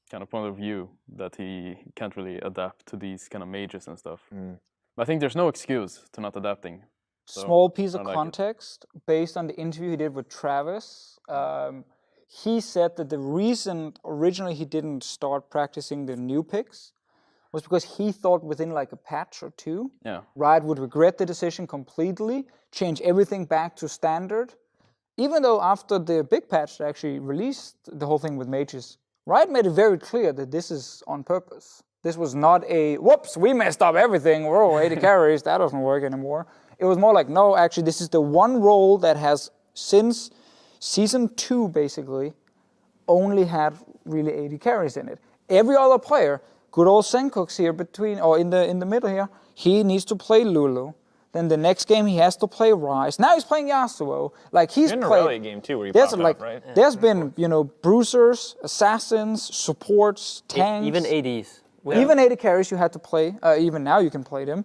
kind of point of view that he can't really adapt to these kind of mages and stuff. But I think there's no excuse to not adapting. So,
Small piece
I
of
like it.
context based on the interview he did with Travis. He said that the reason originally he didn't start practicing the new picks was because he thought within like a patch or two,
Yeah.
Riot would regret the decision completely, change everything back to standard. Even though after the big patch they actually released the whole thing with mages, Riot made it very clear that this is on purpose. This was not a, whoops, we messed up everything, whoa, 80 carries, that doesn't work anymore. It was more like, no, actually, this is the one role that has, since Season 2, basically, only had really 80 carries in it. Every other player, good old Sencux here in the middle here, he needs to play Lulu. Then the next game he has to play Ryze. Now he's playing Yasuo. Like he's
In a
played.
Rally game too, where he
There's
popped
like
up, right?
there's been bruisers, assassins, supports, tanks,
Even 80s.
even 80 carries you had to play. Even now you can play them.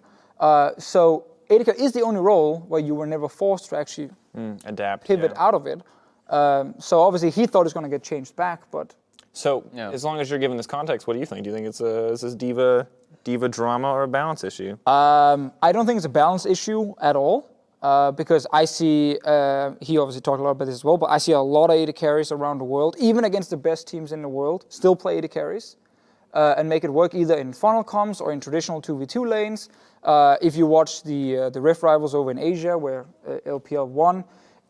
So 80 carry is the only role where you were never forced to actually
Adapt.
pivot
yeah.
out of it. So obviously he thought it's going to get changed back, but
So,
Yeah.
as long as you're giving this context, what do you think? Do you think is this diva drama or a balance issue?
I don't think it's a balance issue at all. Because I see, he obviously talked a lot about this as well, but I see a lot of 80 carries around the world, even against the best teams in the world, still play 80 carries and make it work either in funnel comms or in traditional 2v2 lanes. If you watch the Rift Rivals over in Asia, where LPL won,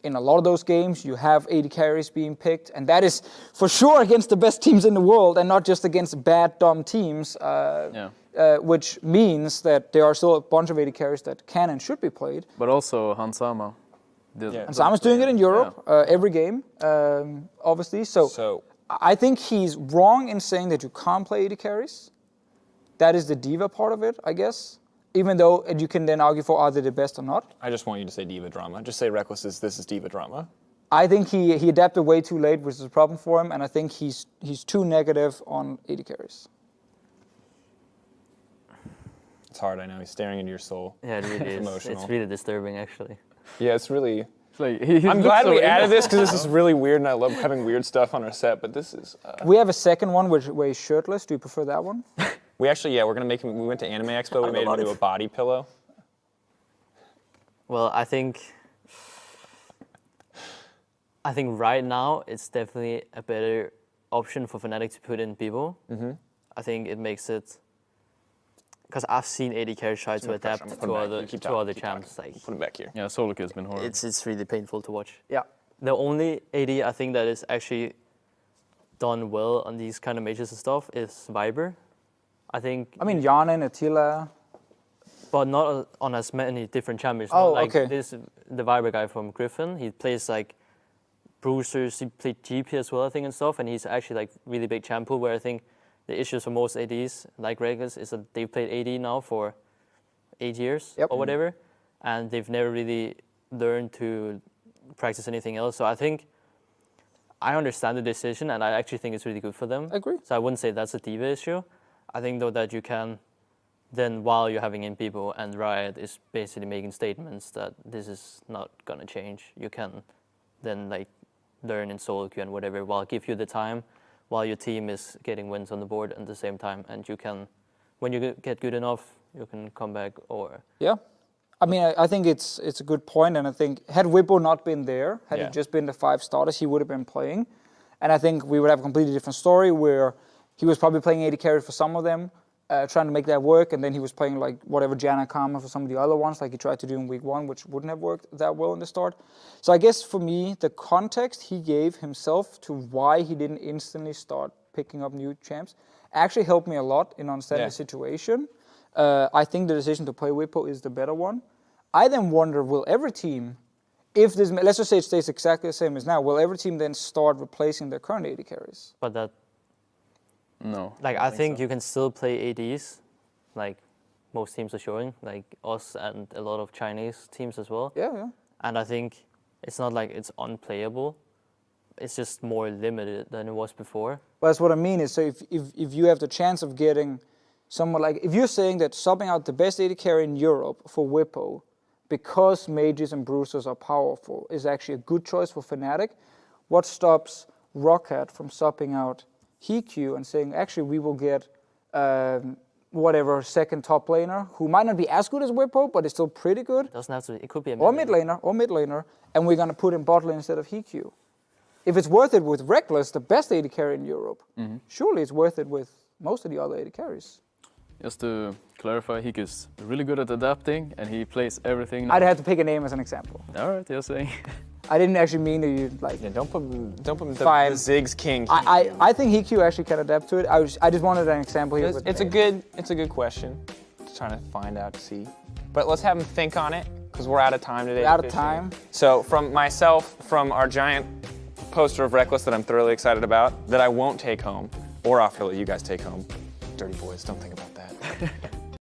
in a lot of those games, you have 80 carries being picked, and that is for sure against the best teams in the world and not just against bad, dumb teams, which means that there are still a bunch of 80 carries that can and should be played.
But also Hansama.
And Sama's doing it in Europe every game, obviously. So I think he's wrong in saying that you can't play 80 carries. That is the diva part of it, I guess. Even though you can then argue for are they the best or not.
I just want you to say diva drama. Just say Rekkles this is diva drama.
I think he adapted way too late, which is a problem for him, and I think he's too negative on 80 carries.
It's hard, I know. He's staring into your soul.
Yeah, it really is.
Emotional.
It's really disturbing, actually.
Yeah, it's really...
It's like,
I'm glad we added this because this is really weird and I love having weird stuff on our set, but this is...
We have a second one where he's shirtless. Do you prefer that one?
We actually, we're going to make him... We went to Anime Expo, we made him into a body pillow.
Well, I think right now it's definitely a better option for Fnatic to put in people. Mm-hmm. I think it makes it... Because I've seen AD carry try to adapt to other champs. Like,
put him back here.
Yeah, solo queue has been horrible.
It's really painful to watch.
Yeah.
The only AD I think that is actually done well on these kind of majors and stuff is Viper. I think...
I mean, Yanin, Attila...
But not on as many different champions.
Oh,
like
okay.
The Viper guy from Griffin, he plays like Bruisers, he played GP as well, I think, and stuff, and he's actually like really big champ pool, where I think the issues for most ADs, like Rekkles, is that they've played AD now for 8 years or whatever, and they've never really learned to practice anything else. So I think I understand the decision, and I actually think it's really good for them.
I agree.
So I wouldn't say that's a diva issue. I think though that you can, then while you're having in people and Riot is basically making statements that this is not gonna change, you can then like learn in solo queue and whatever, while give you the time, while your team is getting wins on the board at the same time, and you can, when you get good enough, you can come back or...
Yeah. I mean, I think it's a good point, and I think had Whippo not been there, had it just been the 5 starters, he would have been playing. And I think we would have a completely different story where he was probably playing AD carry for some of them, trying to make that work, and then he was playing like whatever Janna Karma for some of the other ones, like he tried to do in week 1, which wouldn't have worked that well in the start. So I guess for me, the context he gave himself to why he didn't instantly start picking up new champs actually helped me a lot in understanding the situation. I think the decision to play Whippo is the better one. I then wonder, will every team, if this, let's just say it stays exactly the same as now, will every team then start replacing their current AD carries?
But that...
No.
Like, I think you can still play ADs, like most teams are showing, like us and a lot of Chinese teams as well.
Yeah.
And I think it's not like it's unplayable. It's just more limited than it was before.
But that's what I mean is, so if you have the chance of getting someone like, if you're saying that subbing out the best AD carry in Europe for Whippo because mages and bruisers are powerful is actually a good choice for Fnatic, what stops Rocket from subbing out HQ and saying, actually, we will get whatever second top laner who might not be as good as Whippo, but is still pretty good.
Doesn't have to. It could be a
mid laner, and we're gonna put in bot lane instead of HQ. If it's worth it with Rekkles, the best AD carry in Europe, surely it's worth it with most of the other AD carries.
Just to clarify, Hik is really good at adapting, and he plays everything. Now.
I'd have to pick a name as an example.
All right, you're saying.
I didn't actually mean that you like.
Yeah, don't put the Ziggs King.
I think HQ actually can adapt to it. I just wanted an example here.
It's a good question. Just trying to find out to see. But let's have him think on it because we're out of time today.
We're out of time.
So from myself, from our giant poster of Rekkles that I'm thoroughly excited about, that I won't take home or offer to let you guys take home. Dirty boys, don't think about that.